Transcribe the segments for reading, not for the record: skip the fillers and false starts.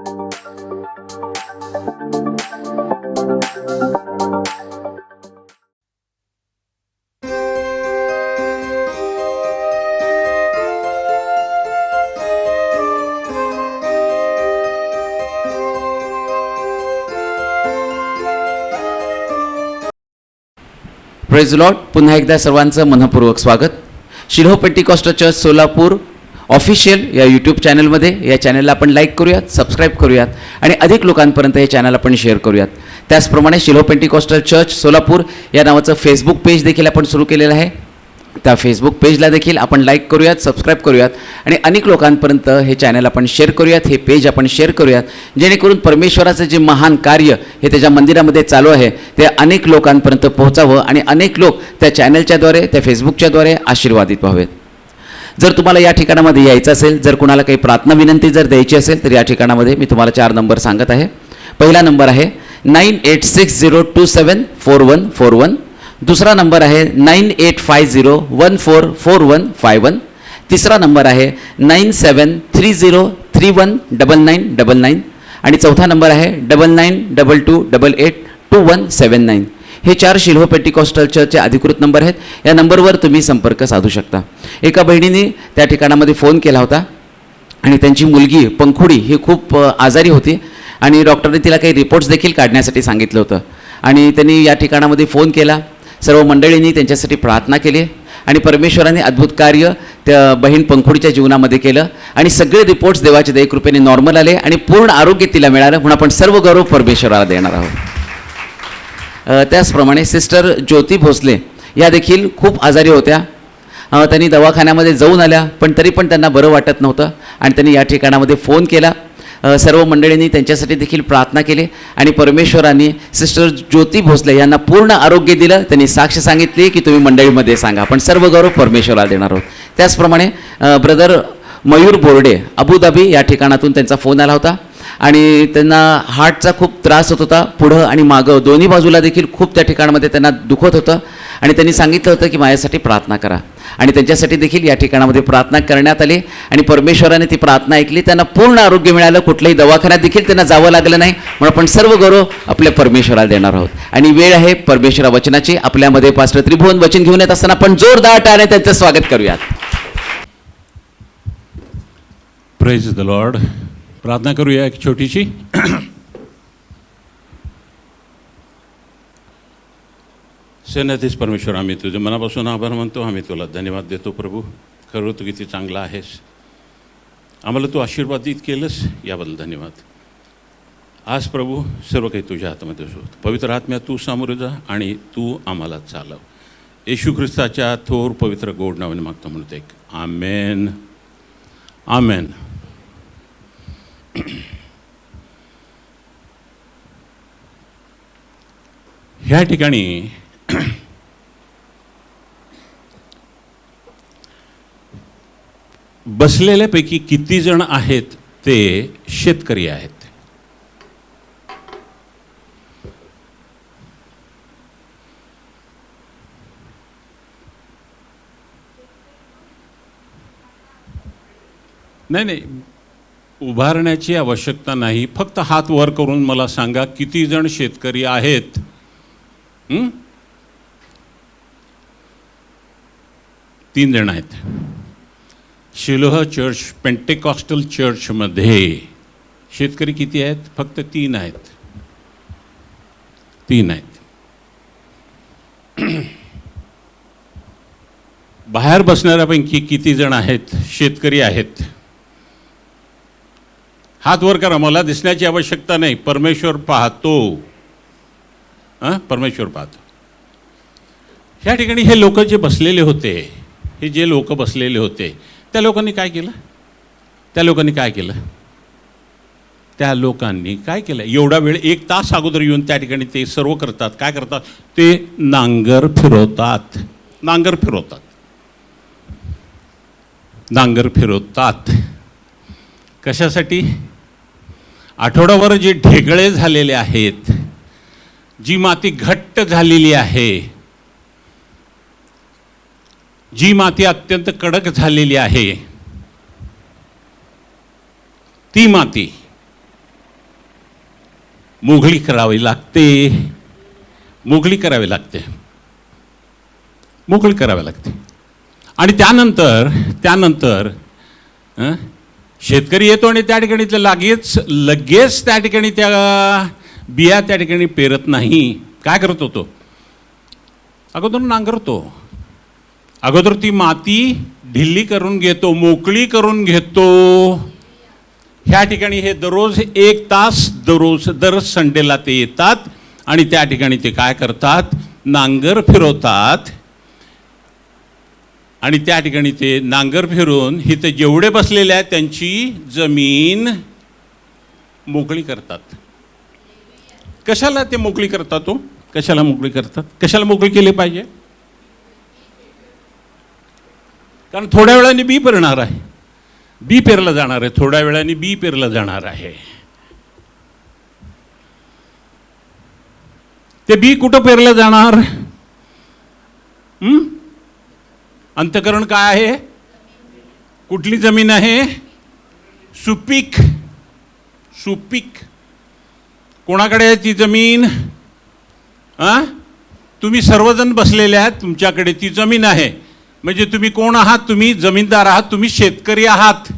Praise Lord. पुन्हा एकदा सर्वांचं मनपूर्वक स्वागत. Shiloh Pentecostal church Solapur official या यूट्यूब चॅनलमध्ये, या चॅनलला आपण लाईक करूयात, सबस्क्राईब करूयात आणि अधिक लोकांपर्यंत हे चॅनल आपण शेअर करूयात. त्याचप्रमाणे शिलोह पेंटिकॉस्टल चर्च सोलापूर या नावाचं फेसबुक पेज देखील आपण सुरू केलेलं आहे. त्या फेसबुक पेजला देखील आपण लाईक करूयात, सबस्क्राईब करूयात आणि अनेक लोकांपर्यंत हे चॅनल आपण शेअर करूयात, हे पेज आपण शेअर करूयात, जेणेकरून परमेश्वराचं जे महान कार्य हे त्याच्या मंदिरामध्ये चालू आहे ते अनेक लोकांपर्यंत पोहोचावं आणि अनेक लोक त्या चॅनलच्याद्वारे, त्या फेसबुकच्याद्वारे आशीर्वादित व्हावेत. जर तुम्हाला या ठिकाणामध्ये यायचं असेल, जर कुणाला काही प्रार्थना विनंती जर द्यायची असेल तर या ठिकाणामध्ये मी तुम्हाला 4 नंबर सांगत आहे. पहिला नंबर आहे 9860274141. दुसरा नंबर आहे 9850144151. तिसरा नंबर आहे 9730319999 आणि चौथा नंबर आहे 9922882179. हे 4 शिलोह पेंटिकॉस्टल चर्चचे अधिकृत नंबर आहेत. या नंबरवर तुम्ही संपर्क साधू शकता. एका बहिणीने त्या ठिकाणामध्ये फोन केला होता आणि त्यांची मुलगी पंखुडी ही खूप आजारी होती आणि डॉक्टरने तिला काही रिपोर्ट्स देखील काढण्यासाठी सांगितलं होतं आणि त्यांनी या ठिकाणामध्ये फोन केला. सर्व मंडळींनी त्यांच्यासाठी प्रार्थना केली आणि परमेश्वराने अद्भुत कार्य त्या बहीण पंखुडीच्या जीवनामध्ये केलं आणि सगळे रिपोर्ट्स देवाच्या दयेकृपेने नॉर्मल आले आणि पूर्ण आरोग्य तिला मिळालं. म्हणून आपण सर्व गौरव परमेश्वराला देणार आहोत. त्याचप्रमाणे सिस्टर ज्योती भोसले या देखील खूप आजारी होत्या. त्यांनी दवाखान्यामध्ये जाऊन आल्या पण तरी पण त्यांना बरं वाटत नव्हतं आणि त्यांनी या ठिकाणामध्ये फोन केला. सर्व मंडळींनी त्यांच्यासाठी देखील प्रार्थना केली आणि परमेश्वरांनी सिस्टर ज्योती भोसले यांना पूर्ण आरोग्य दिलं. त्यांनी साक्ष सांगितली की तुम्ही मंडळीमध्ये सांगा. आपण सर्व गौरव परमेश्वराला देणार आहोत. त्याचप्रमाणे ब्रदर मयूर बोर्डे अबुधाबी या ठिकाणातून त्यांचा फोन आला होता आणि त्यांना हार्टचा खूप त्रास होत होता. पुढं आणि मागं दोन्ही बाजूला देखील खूप त्या ठिकाणामध्ये त्यांना दुखत होतं आणि त्यांनी सांगितलं होतं की माझ्यासाठी प्रार्थना करा आणि त्यांच्यासाठी देखील या ठिकाणामध्ये प्रार्थना करण्यात आली आणि परमेश्वराने ती प्रार्थना ऐकली. त्यांना पूर्ण आरोग्य मिळालं. कुठल्याही दवाखान्यात देखील त्यांना जावं लागलं नाही. म्हणून आपण सर्व गौरव आपल्या परमेश्वराला देणार आहोत. आणि वेळ आहे परमेश्वरा वचनाची. आपल्यामध्ये पास्टर त्रिभुवन वचन घेऊन येत असताना आपण जोरदार टाळ्याने त्यांचं स्वागत करूयात. Praise the Lord. प्रार्थना करूया एक छोटीशी. सेनाधीश परमेश्वर, आम्ही तुझे मनापासून आभार मानतो. आम्ही तुला धन्यवाद देतो प्रभू. खरं तू किती चांगला आहेस. आम्हाला तू आशीर्वादित केलंस याबद्दल धन्यवाद. आज प्रभू सर्व काही तुझ्या हातामध्ये होत. पवित्र आत्म्या तू सामोरे जा आणि तू आम्हाला चालव. येशू ख्रिस्ताच्या थोर पवित्र गोड नावाने मागतो म्हणतो एक आमेन. आमेन. ह्या ठिकाणी बसलेल्यापैकी किती जण आहेत ते शेतकरी आहेत. नाही, उभारण्याची आवश्यकता नाही. फक्त हात वर करून मला सांगा किती जण शेतकरी आहेत. 3 जण आहेत. शिलोह चर्च पेंटेकॉस्टल चर्चमध्ये शेतकरी किती आहेत? फक्त 3 आहेत. 3 आहेत. बाहेर बसणाऱ्यापैकी किती जण आहेत शेतकरी आहेत? हात वर करा. मला दिसण्याची आवश्यकता नाही. परमेश्वर पाहतो. परमेश्वर पाहतो. ह्या ठिकाणी हे लोक जे बसलेले होते, हे जे लोक बसलेले होते त्या लोकांनी काय केलं? त्या लोकांनी काय केलं? एवढा वेळ 1 तास अगोदर येऊन त्या ठिकाणी ते सर्व करतात. काय करतात? ते नांगर फिरवतात. कशासाठी? आठवड्याभर जे ढेकळे झालेले आहेत, जी माती घट्ट झालेली आहे, जी माती अत्यंत कडक झालेली आहे, ती माती मोकळी करावी लागते, मोकळी करावी लागते, मोकळी करावी लागते. आणि त्यानंतर शेतकरी येतो आणि त्या ठिकाणी ते लगेच त्या ठिकाणी त्या बिया त्या ठिकाणी पेरत नाही. काय करतो तो? अगोदर नांगरतो, अगोदर ती माती ढिल्ली करून घेतो, मोकळी करून घेतो. ह्या ठिकाणी हे दररोज 1 तास दर संडेला ते येतात आणि त्या ठिकाणी ते काय करतात? नांगर फिरवतात. आणि त्या ठिकाणी ते नांगर फिरून इथं जेवढे बसलेले आहेत त्यांची जमीन मोकळी करतात. कशाला ते मोकळी करतात? तो कशाला मोकळी करतात? कशाला मोकळी केली पाहिजे? कारण थोड्या वेळाने बी पेरणार आहे, बी पेरलं जाणार आहे, थोड्या वेळाने बी पेरलं जाणार आहे. ते बी कुठं पेरलं जाणार? अंतःकरण काय आहे? कुठली जमीन आहे? सुपीक. सुपीक. कोणाकडे आहे ती जमीन? तुम्ही सर्वजण बसलेले आहात, तुमच्याकडे ती जमीन आहे. म्हणजे तुम्ही कोण आहात? तुम्ही जमीनदार आहात, तुम्ही शेतकरी आहात.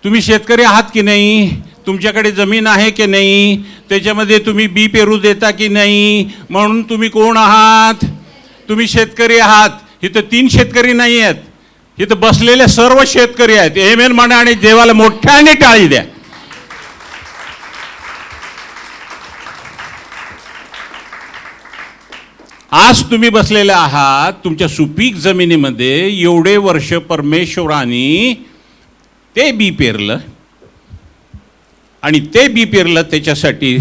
तुम्ही शेतकरी आहात की नाही? तुमच्याकडे जमीन आहे की नाही? त्याच्यामध्ये तुम्ही बी पेरू देता की नाही? म्हणून तुम्ही कोण आहात? तुम्ही शेतकरी आहात. इथं 3 शेतकरी नाही आहेत, इथं बसलेले सर्व शेतकरी आहेत. आमेन म्हणा आणि देवाला मोठ्याने टाळी द्या. आज तुम्ही बसलेले आहात तुमच्या सुपीक जमिनीमध्ये. एवढे वर्ष परमेश्वराने ते बी पेरलं आणि ते बी पेरलं, त्याच्यासाठी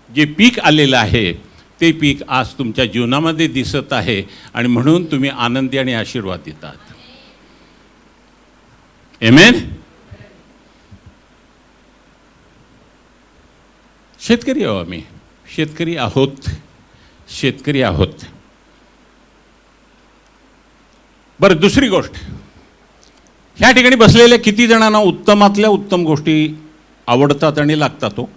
जे पीक आलेलं आहे ते पीक आज तुमच्या जीवनामध्ये दिसत आहे आणि म्हणून तुम्ही आनंदी आणि आशीर्वाद देतात. आमेन. शेतकरी आहोत आम्ही, शेतकरी आहोत, शेतकरी आहोत. बरं, दुसरी गोष्ट, ह्या ठिकाणी बसलेल्या किती जणांना उत्तमातल्या उत्तम गोष्टी आवडतात आणि लागतात? तो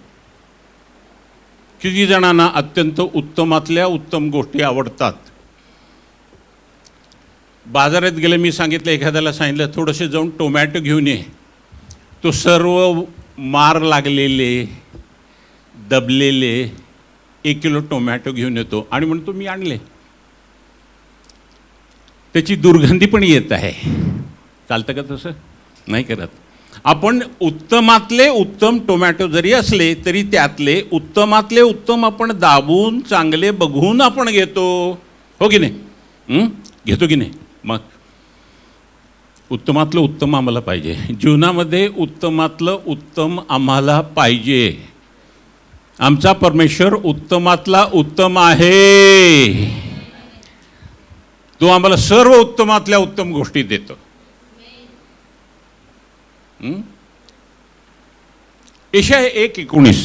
किती जणांना अत्यंत उत्तमातल्या उत्तम गोष्टी आवडतात? बाजारात गेले, मी सांगितलं, एखाद्याला सांगितलं थोडेसे जाऊन टोमॅटो घेऊन ये. तो सर्व मार लागलेले, दबलेले 1 किलो टोमॅटो घेऊन येतो आणि म्हणतो मी आणले. त्याची दुर्गंधी पण येत आहे. चालतं का तसं? नाही करत. आपण उत्तमातले उत्तम टोमॅटो जरी असले तरी त्यातले उत्तमातले उत्तम आपण दाबून चांगले बघून आपण घेतो, हो की नाही? घेतो की नाही? मग उत्तमातलं उत्तम आम्हाला पाहिजे. जीवनामध्ये उत्तमातलं उत्तम आम्हाला पाहिजे. आमचा परमेश्वर उत्तमातला उत्तम आहे. तो आम्हाला सर्व उत्तमातल्या उत्तम गोष्टी देतो. यशाया 1:19.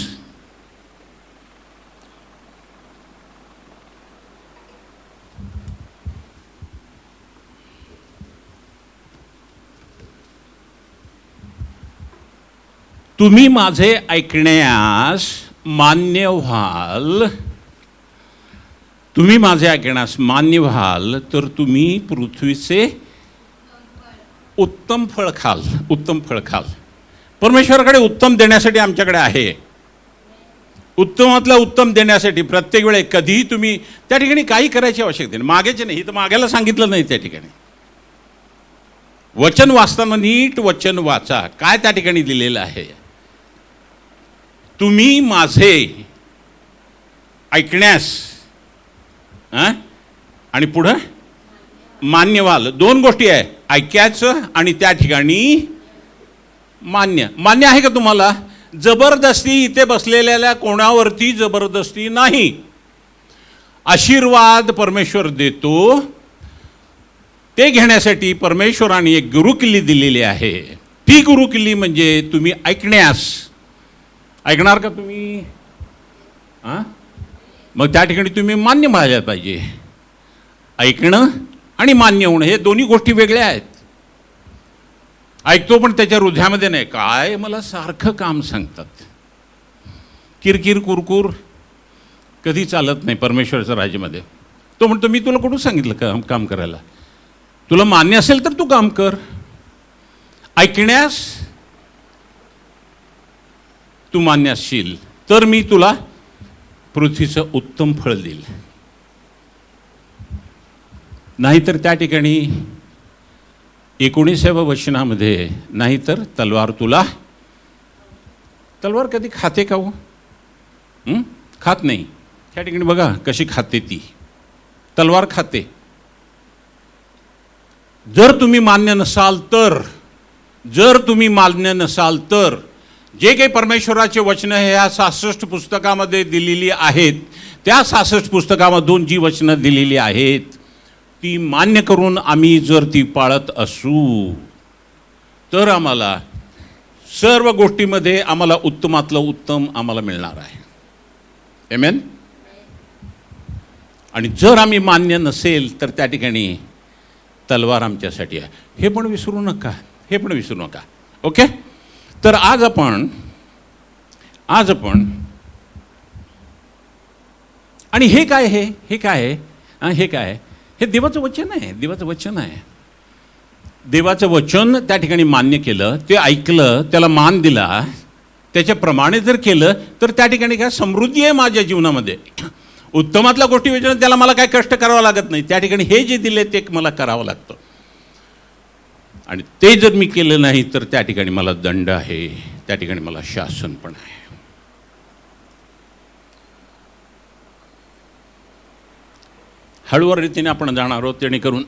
तुम्ही माझे ऐकण्यास मान्य व्हाल, तुम्ही माझे ऐकण्यास मान्य व्हाल तर तुम्ही पृथ्वीचे उत्तम फळ खाल. उत्तम फळ खाल. परमेश्वराकडे उत्तम देण्यासाठी आमच्याकडे आहे. उत्तमातलं उत्तम देण्यासाठी प्रत्येक वेळे कधीही तुम्ही त्या ठिकाणी काही करायची आवश्यकता नाही. मागायचे नाही, तर मागायला सांगितलं नाही. त्या ठिकाणी वचन वाचताना नीट वचन वाचा. काय त्या ठिकाणी दिलेलं आहे? तुम्ही माझे ऐकण्यास आणि पुढं मान्य व्हाल. 2 गोष्टी आहे, ऐकायचं आणि त्या ठिकाणी मान्य. मान्य आहे का तुम्हाला? जबरदस्ती इथे बसलेल्या कोणावरती जबरदस्ती नाही. आशीर्वाद परमेश्वर देतो, ते घेण्यासाठी परमेश्वराने एक गुरुकिल्ली दिलेली आहे. ती गुरुकिल्ली म्हणजे तुम्ही ऐकण्यास. ऐकणार का तुम्ही? मग त्या ठिकाणी तुम्ही मान्य व्हायला पाहिजे. ऐकणं आणि मान्य होणं हे दोन्ही गोष्टी वेगळ्या आहेत. ऐकतो पण त्याच्या हृदयामध्ये नाही. काय मला सारखं काम सांगतात, किरकिर कुरकुर कधी चालत नाही परमेश्वराच्या राज्यामध्ये. तो म्हणतो मी तुला कुठून सांगितलं काम करायला, तुला मान्य असेल तर तू काम कर, ऐकण्यास तू मान्य असशील तर मी तुला पृथ्वीचं उत्तम फळ देईल. नाहीतर त्या ठिकाणी 19व्या वचनामध्ये नाहीतर तलवार कधी खाते का हो? खात नाही. त्या ठिकाणी बघा कशी खाते ती, तलवार खाते. जर तुम्ही मान्य नसाल तर जे काही परमेश्वराचे वचनं ह्या 66 पुस्तकामध्ये दिलेली आहेत, त्या 66 पुस्तकामधून जी वचनं दिलेली आहेत ती मान्य करून आम्ही जर ती पाळत असू तर आम्हाला सर्व गोष्टीमध्ये आम्हाला उत्तमातलं उत्तम आम्हाला मिळणार आहे. आमेन. आणि जर आम्ही मान्य नसेल तर त्या ठिकाणी तलवार आमच्यासाठी आहे. हे पण विसरू नका. ओके. तर आज आपण आणि हे काय हे देवाचं वचन आहे. देवाचं वचन त्या ठिकाणी मान्य केलं, ते ऐकलं, त्याला मान दिला, त्याच्याप्रमाणे जर केलं तर त्या ठिकाणी काय समृद्धी आहे माझ्या जीवनामध्ये. उत्तमातल्या गोष्टी विचारून त्याला मला काय कष्ट करावं लागत नाही. त्या ठिकाणी हे जे दिले ते मला करावं लागतं. आणि ते जर मी केलं नाही तर त्या ठिकाणी मला दंड आहे, त्या ठिकाणी मला शासन पण आहे. हळूवार रीतीने आपण जाणार आहोत, जेणेकरून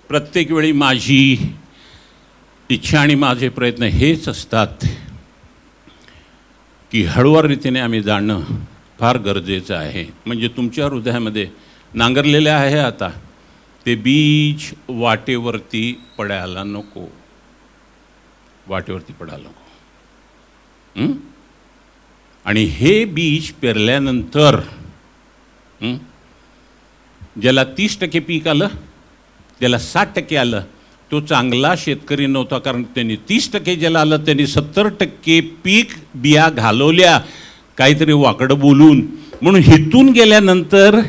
प्रत्येक वेळी माझी इच्छा आणि माझे प्रयत्न हेच असतात की हळूवार रीतीने आम्ही जाणं फार गरजेचं आहे. म्हणजे तुमच्या हृदयामध्ये नांगरलेले आहे आता ते बीज वाटेवरती पडायला नको. आणि हे बीज पेरल्यानंतर ज्याला 30% पीक आलं, ज्याला 60% आलं, तो चांगला शेतकरी नव्हता. कारण त्यांनी 30% ज्याला आलं त्यांनी 70% पीक बिया घालवल्या काहीतरी वाकडं बोलून. म्हणून हिथून गेल्यानंतर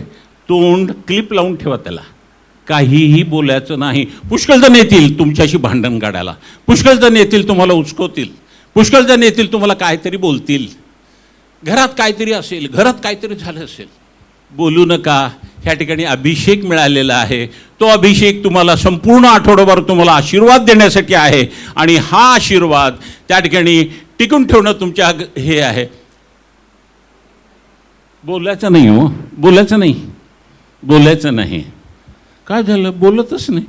तोंड क्लिप लावून ठेवा, त्याला काहीही बोलायचं नाही. पुष्कळ जण येतील तुमच्याशी भांडण काढायला, पुष्कळ जण येतील तुम्हाला उचकवतील, पुष्कळ जण येतील तुम्हाला काहीतरी बोलतील. घरात काहीतरी असेल, घरात काहीतरी झालं असेल, बोलू नका. ह्या ठिकाणी अभिषेक मिळालेला आहे. तो अभिषेक तुम्हाला संपूर्ण आठवडाभर तुम्हाला आशीर्वाद देण्यासाठी आहे. आणि हा आशीर्वाद त्या ठिकाणी टिकून ठेवणं तुमच्या हे आहे. बोलायचं नाही हो, बोलायचं नाही. काय झालं? बोलतच नाही.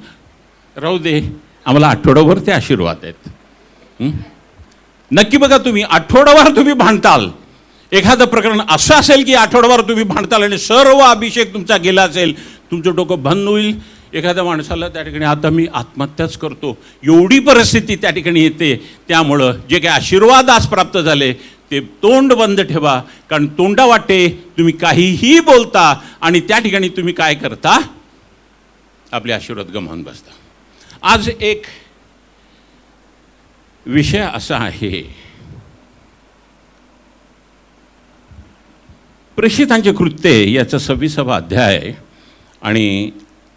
राहू दे, आम्हाला आठवडाभर ते आशीर्वाद आहेत. नक्की बघा, तुम्ही आठवडाभर तुम्ही भांडताल. एखादं प्रकरण असं असेल की आठवडाभर तुम्ही भांडताल आणि सर्व अभिषेक तुमचा गेला असेल, तुमचं डोकं बंद होईल. एखाद्या माणसाला त्या ठिकाणी आता मी आत्महत्याच करतो एवढी परिस्थिती त्या ठिकाणी येते. त्यामुळं जे काही आशीर्वाद आज प्राप्त झाले ते तोंड बंद ठेवा. कारण तोंडावाटे तुम्ही काहीही बोलता आणि त्या ठिकाणी तुम्ही काय करता? आपले आशीर्वाद गमावून बसता. आज एक विषय असा आहे, प्रेषितांचे कृत्ये याचा 26वा अध्याय आणि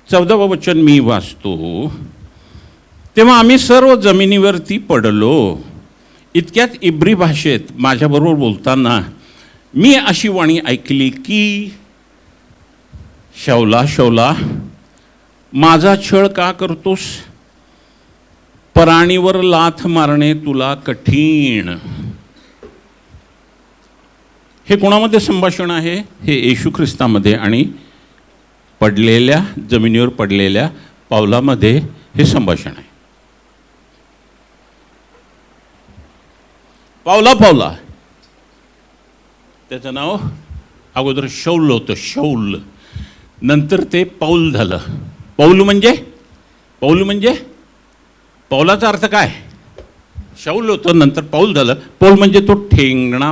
14वं वचन मी वाचतो. तेव्हा आम्ही सर्व जमिनीवरती पडलो. इतक्यात इब्री भाषेत माझ्याबरोबर बोलताना मी अशी वाणी ऐकली की, शौला शौला, माझा छळ का करतोस? पराणीवर लाथ मारणे तुला कठीण. हे कोणामध्ये संभाषण आहे? हे येशू ख्रिस्तामध्ये आणि जमिनीवर पडलेल्या पावलामध्ये हे संभाषण आहे. पावला त्याचं नाव अगोदर शौल होतं, शौल. नंतर ते पाऊल झालं. पाऊल म्हणजे पाऊलाचा अर्थ काय? शौल होतं, नंतर पाऊल झालं. पाऊल म्हणजे तो ठेंगणा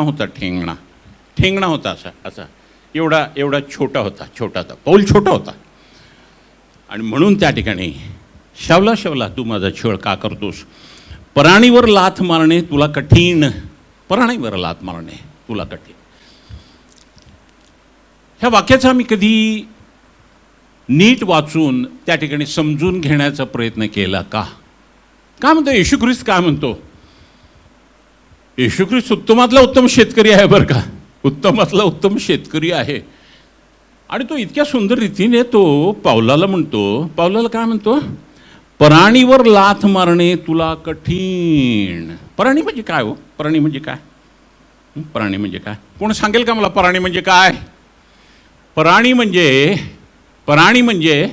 होता, असा एवढा छोटा होता. पाऊल छोटा होता. आणि म्हणून त्या ठिकाणी शौला शौला, तू माझा छळ का करतोस? पराणीवर लाथ मारणे तुला कठीण. ह्या वाक्याचा आम्ही कधी नीट वाचून त्या ठिकाणी समजून घेण्याचा प्रयत्न केला का? काय म्हणतो येशू ख्रिस्त? काय म्हणतो येशू ख्रिस्त? उत्तमातला उत्तम शेतकरी आहे बरं का, उत्तमातला उत्तम शेतकरी आहे. आणि तो इतक्या सुंदर रीतीने तो पावलाला म्हणतो, पावलाला काय म्हणतो? पराणीवर लाथ मारणे तुला कठीण. पराणी म्हणजे काय हो? पराणी म्हणजे काय? पराणी म्हणजे काय? कोण सांगेल का मला पराणी म्हणजे काय? पराणी म्हणजे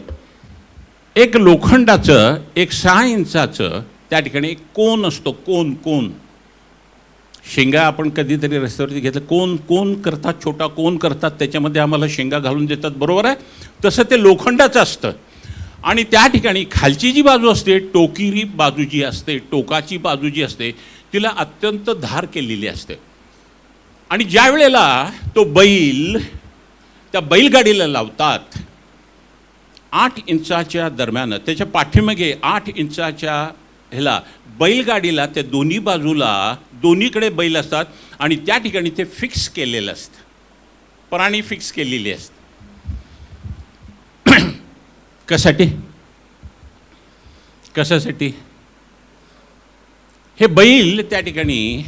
एक लोखंडाचं, एक 6 इंचाचं त्या ठिकाणी एक कोन असतो. कोन शेंगा आपण कधीतरी रस्त्यावरती घेतलं, कोन करतात, छोटा कोन करतात, त्याच्यामध्ये आम्हाला शेंगा घालून देतात, बरोबर आहे? तसं ते लोखंडाचं असतं. आणि त्या ठिकाणी खालची जी बाजू असते, टोकिरी बाजू जी असते, टोकाची बाजू जी असते, तिला अत्यंत धार केलेली असते. आणि ज्या वेळेला तो बैल त्या बैलगाडीला लावतात, 8 इंचाच्या दरम्यान, त्याच्या पाठीमागे 8 इंचाच्या ह्याला बैलगाडीला त्या दोन्ही बाजूला, दोन्हीकडे बैल असतात आणि त्या ठिकाणी ते फिक्स केलेलं असतं, पराणी फिक्स केलेली असते. कशासाठी? हे बैल त्या ठिकाणी,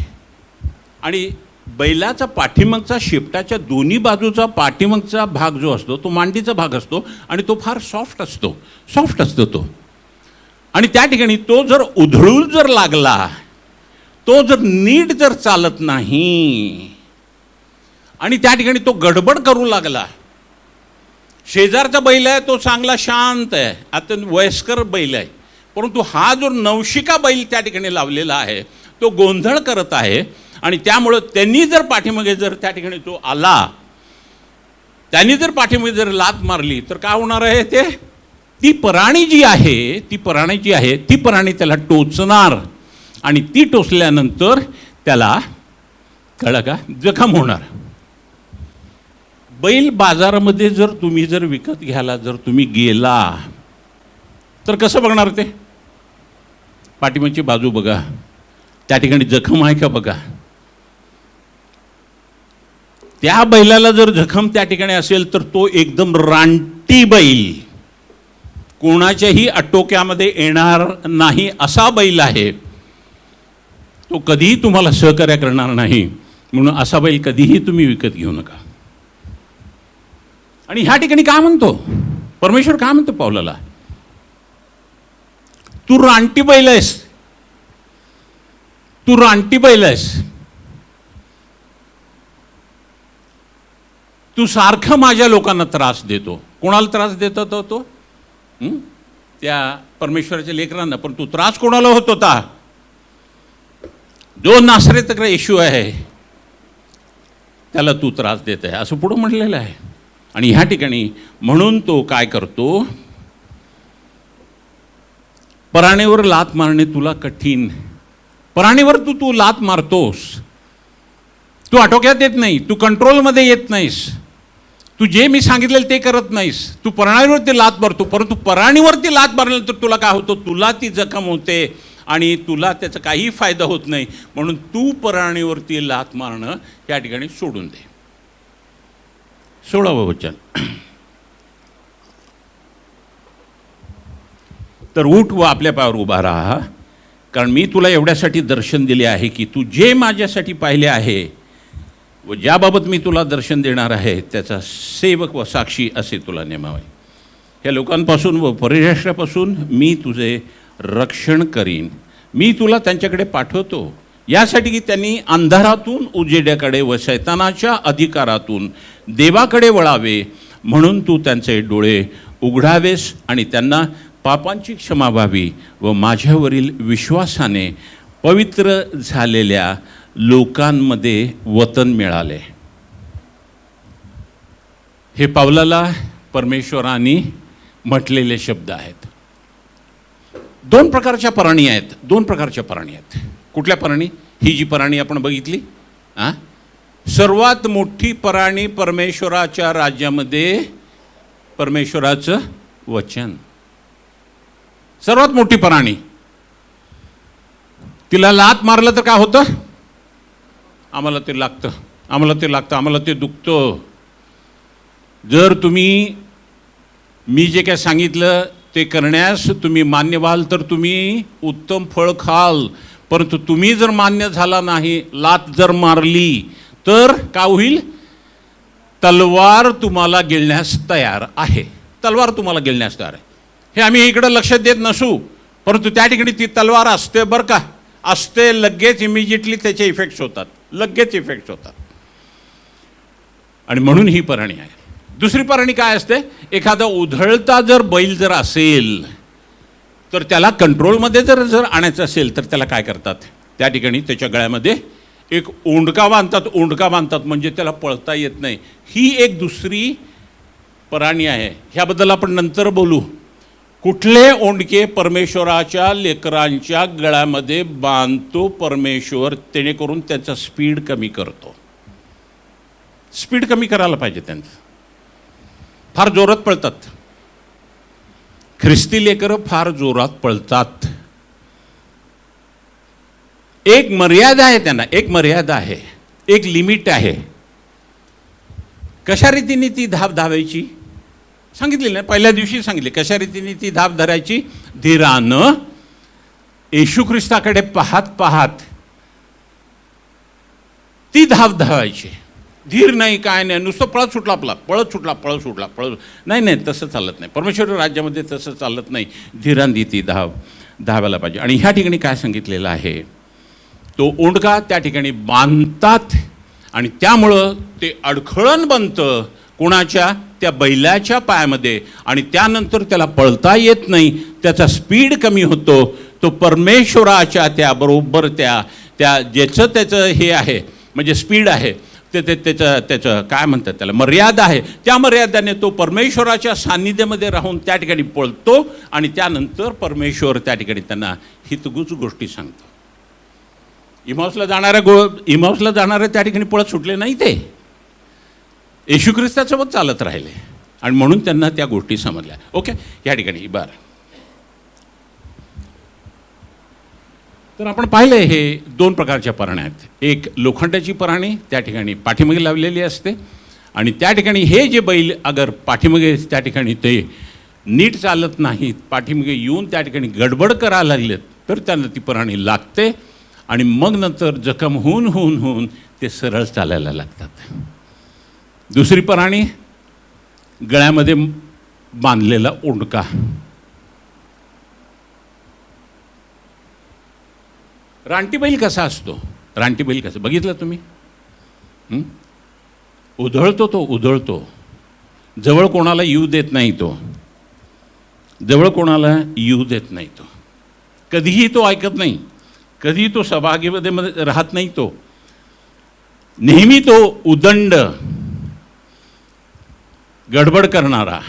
आणि बैलाचा पाठीमागचा, शेपटाच्या दोन्ही बाजूचा पाठीमागचा भाग जो असतो तो मांडीचा भाग असतो आणि तो फार सॉफ्ट असतो तो. आणि त्या ठिकाणी तो जर उधळून जर लागला, तो जर नीट जर चालत नाही आणि त्या ठिकाणी तो गडबड करू लागला, शेजारचा बैल आहे तो चांगला शांत आहे, अत्यंत वयस्कर बैल आहे, परंतु हा जो नवशिका बैल त्या ठिकाणी लावलेला आहे तो गोंधळ करत आहे. आणि त्यामुळं त्यांनी जर पाठीमागे जर त्या ठिकाणी तो आला, त्यांनी जर पाठीमागे जर लात मारली तर काय होणार आहे? ती पराणी जी आहे ती पराणी त्याला टोचणार आणि ती टोचल्यानंतर त्याला, कळलं का, जखम होणार. बैल बाजारामध्ये जर तुम्ही जर विकत घ्यायला जर तुम्ही गेला तर कसं बघणार? ते पाठीमागची बाजू बघा, त्या ठिकाणी जखम आहे का बघा. त्या बैलाला जर जखम त्या ठिकाणी असेल तर तो एकदम रानटी बैल, कोणाच्याही आटोक्यामध्ये येणार नाही असा बैल आहे, तो कधीही तुम्हाला सहकार्य करणार नाही. म्हणून असा बैल कधीही तुम्ही विकत घेऊ नका. आणि ह्या ठिकाणी काय म्हणतो परमेश्वर? काय म्हणतो पावलाला? तू रानटी बैल आहेस, तू रानटी बैल आहेस, तू सारखं माझ्या लोकांना त्रास देतो. कोणाला त्रास देतो तो? त्या परमेश्वराच्या लेकरांना. पण तू त्रास कोणाला होत होता? जो नासरेतकडे येशू आहे त्याला तू त्रास देत आहे, असं पुढं म्हटलेलं आहे. आणि ह्या ठिकाणी म्हणून तो काय करतो? पराणीवर लात मारणे तुला कठीण. पराणीवर तू लात मारतोस, तू आटोक्यात येत नाही, तू कंट्रोलमध्ये येत नाहीस, तू जे मी सांगितलेलं ते करत नाहीस, तू पराणीवरती लात मारतो. परंतु पराणीवरती लात मारल्यानंतर तुला काय होतं? तुला ती जखम होते आणि तुला त्याचा काही फायदा होत नाही. म्हणून तू पराणीवरती लात मारणं या ठिकाणी सोडून दे. सोडावं वचन. तर उठ व आपल्या पायावर उभा राहा, कारण मी तुला एवढ्यासाठी दर्शन दिले आहे की तू जे माझ्यासाठी पाहिले आहे व ज्याबाबत मी तुला दर्शन देणार आहे त्याचा सेवक व साक्षी असे तुला नेमावे. ह्या लोकांपासून व परराष्ट्रापासून मी तुझे रक्षण करीन. मी तुला त्यांच्याकडे पाठवतो यासाठी की त्यांनी अंधारातून उजेड्याकडे व शैतानाच्या अधिकारातून देवाकडे वळावे, म्हणून तू त्यांचे डोळे उघडावेस आणि त्यांना पापांची क्षमा व्हावी व माझ्यावरील विश्वासाने पवित्र झालेल्या लोकांमध्ये वतन मिळाले. हे पावलाला परमेश्वराने म्हटलेले शब्द आहेत. 2 प्रकारच्या पराणी आहेत, 2 प्रकारच्या पराणी आहेत. कुठल्या पराणी? ही जी पराणी आपण बघितली, सर्वात मोठी पराणी परमेश्वराच्या राज्यामध्ये परमेश्वराचं वचन, सर्वात मोठी पराणी. तिला लात मारलं तर काय होतं? आम्हाला ते लागतं, आम्हाला ते लागतं, आम्हाला ते दुखतं. जर तुम्ही मी जे काय सांगितलं ते करण्यास तुम्ही मान्य व्हाल तर तुम्ही उत्तम फळ खाल, परंतु तुम्ही जर मान्य झाला नाही, लात जर मारली तर का होईल? तलवार तुम्हाला गिळण्यास तयार आहे. तलवार तुम्हाला गिळण्यास तयार आहे. हे आम्ही इकडं लक्ष देत नसू, परंतु त्या ठिकाणी ती तलवार असते बरं का, असते. लगेच इमिजिएटली त्याचे इफेक्ट्स होतात, लगेच इफेक्ट्स होतात. आणि म्हणून ही पराणी आहे. दुसरी पराणी काय असते? एखादा उधळता जर बैल जर असेल तर त्याला कंट्रोलमध्ये जर आणायचं असेल तर त्याला काय करतात? त्या ठिकाणी त्याच्या गळ्यामध्ये एक ओंडका बांधतात. ओंडका बांधतात म्हणजे त्याला पळता येत नाही. ही एक दुसरी पराणी आहे. ह्याबद्दल आपण नंतर बोलू. कुठले ओंडके परमेश्वराच्या लेकरांच्या गळ्यामध्ये बांधतो परमेश्वर, जेणेकरून त्याचा स्पीड कमी करतो. स्पीड कमी करायला पाहिजे त्यांचं. फार जोरात पळतात ख्रिस्ती लेकरं, फार जोरात पळतात. एक मर्यादा आहे त्यांना, एक मर्यादा आहे, एक लिमिट आहे. कशा रीतीने ती धाव धावायची सांगितली ना, पहिल्या दिवशी सांगितले. कशा रीतीने ती धाव धरायची? धीरानं, येशू ख्रिस्ताकडे पाहत पाहत ती धाव धावायची. धीर नाही, काय नाही, नुसतं पळत सुटला आपला, पळत सुटला. नाही, तसं चालत नाही. परमेश्वर राज्यामध्ये तसं चालत नाही. धीरांनी ती धावायला पाहिजे. आणि ह्या ठिकाणी काय सांगितलेलं आहे? तो ओंडका त्या ठिकाणी बांधतात आणि त्यामुळं ते अडखळण बनतं कोणाच्या? त्या बैलाच्या पायामध्ये. आणि त्यानंतर त्याला पळता येत नाही, त्याचा स्पीड कमी होतो. तो परमेश्वराच्या त्याबरोबर त्या ज्याचं त्याचं हे आहे, म्हणजे स्पीड आहे, त्याचं काय म्हणतात त्याला, मर्यादा आहे. त्या मर्यादेने तो परमेश्वराच्या सान्निध्यामध्ये राहून त्या ठिकाणी पळतो आणि त्यानंतर परमेश्वर त्या ठिकाणी त्यांना हितगुज गोष्टी सांगतो. इमाऊसला जाणारे त्या ठिकाणी पळत सुटले नाही, ते येशू ख्रिस्तासोबत चालत राहिले आणि म्हणून त्यांना त्या गोष्टी समजल्या. ओके, या ठिकाणी बरं. तर आपण पाहिलं हे दोन प्रकारच्या पराण्या आहेत. एक लोखंडाची पराणी त्या ठिकाणी पाठीमागे लावलेली असते आणि त्या ठिकाणी हे जे बैल अगर पाठीमागे त्या ठिकाणी ते नीट चालत नाहीत, पाठीमागे येऊन त्या ठिकाणी गडबड करायला लागलेत तर त्यांना ती पराणी लागते आणि मग नंतर जखम होऊन ते सरळ चालायला लागतात. दुसरी पराणी गळ्यामध्ये बांधलेला ओंडका. रानटी बैल कसा असतो? रानटी बैल कसं बघितलं तुम्ही? उधळतो. जवळ कोणाला येऊ देत नाही तो. कधीही तो ऐकत नाही, कधीही तो सहभागीमध्ये राहत नाही. तो नेहमी तो उदंड, गडबड करणारा.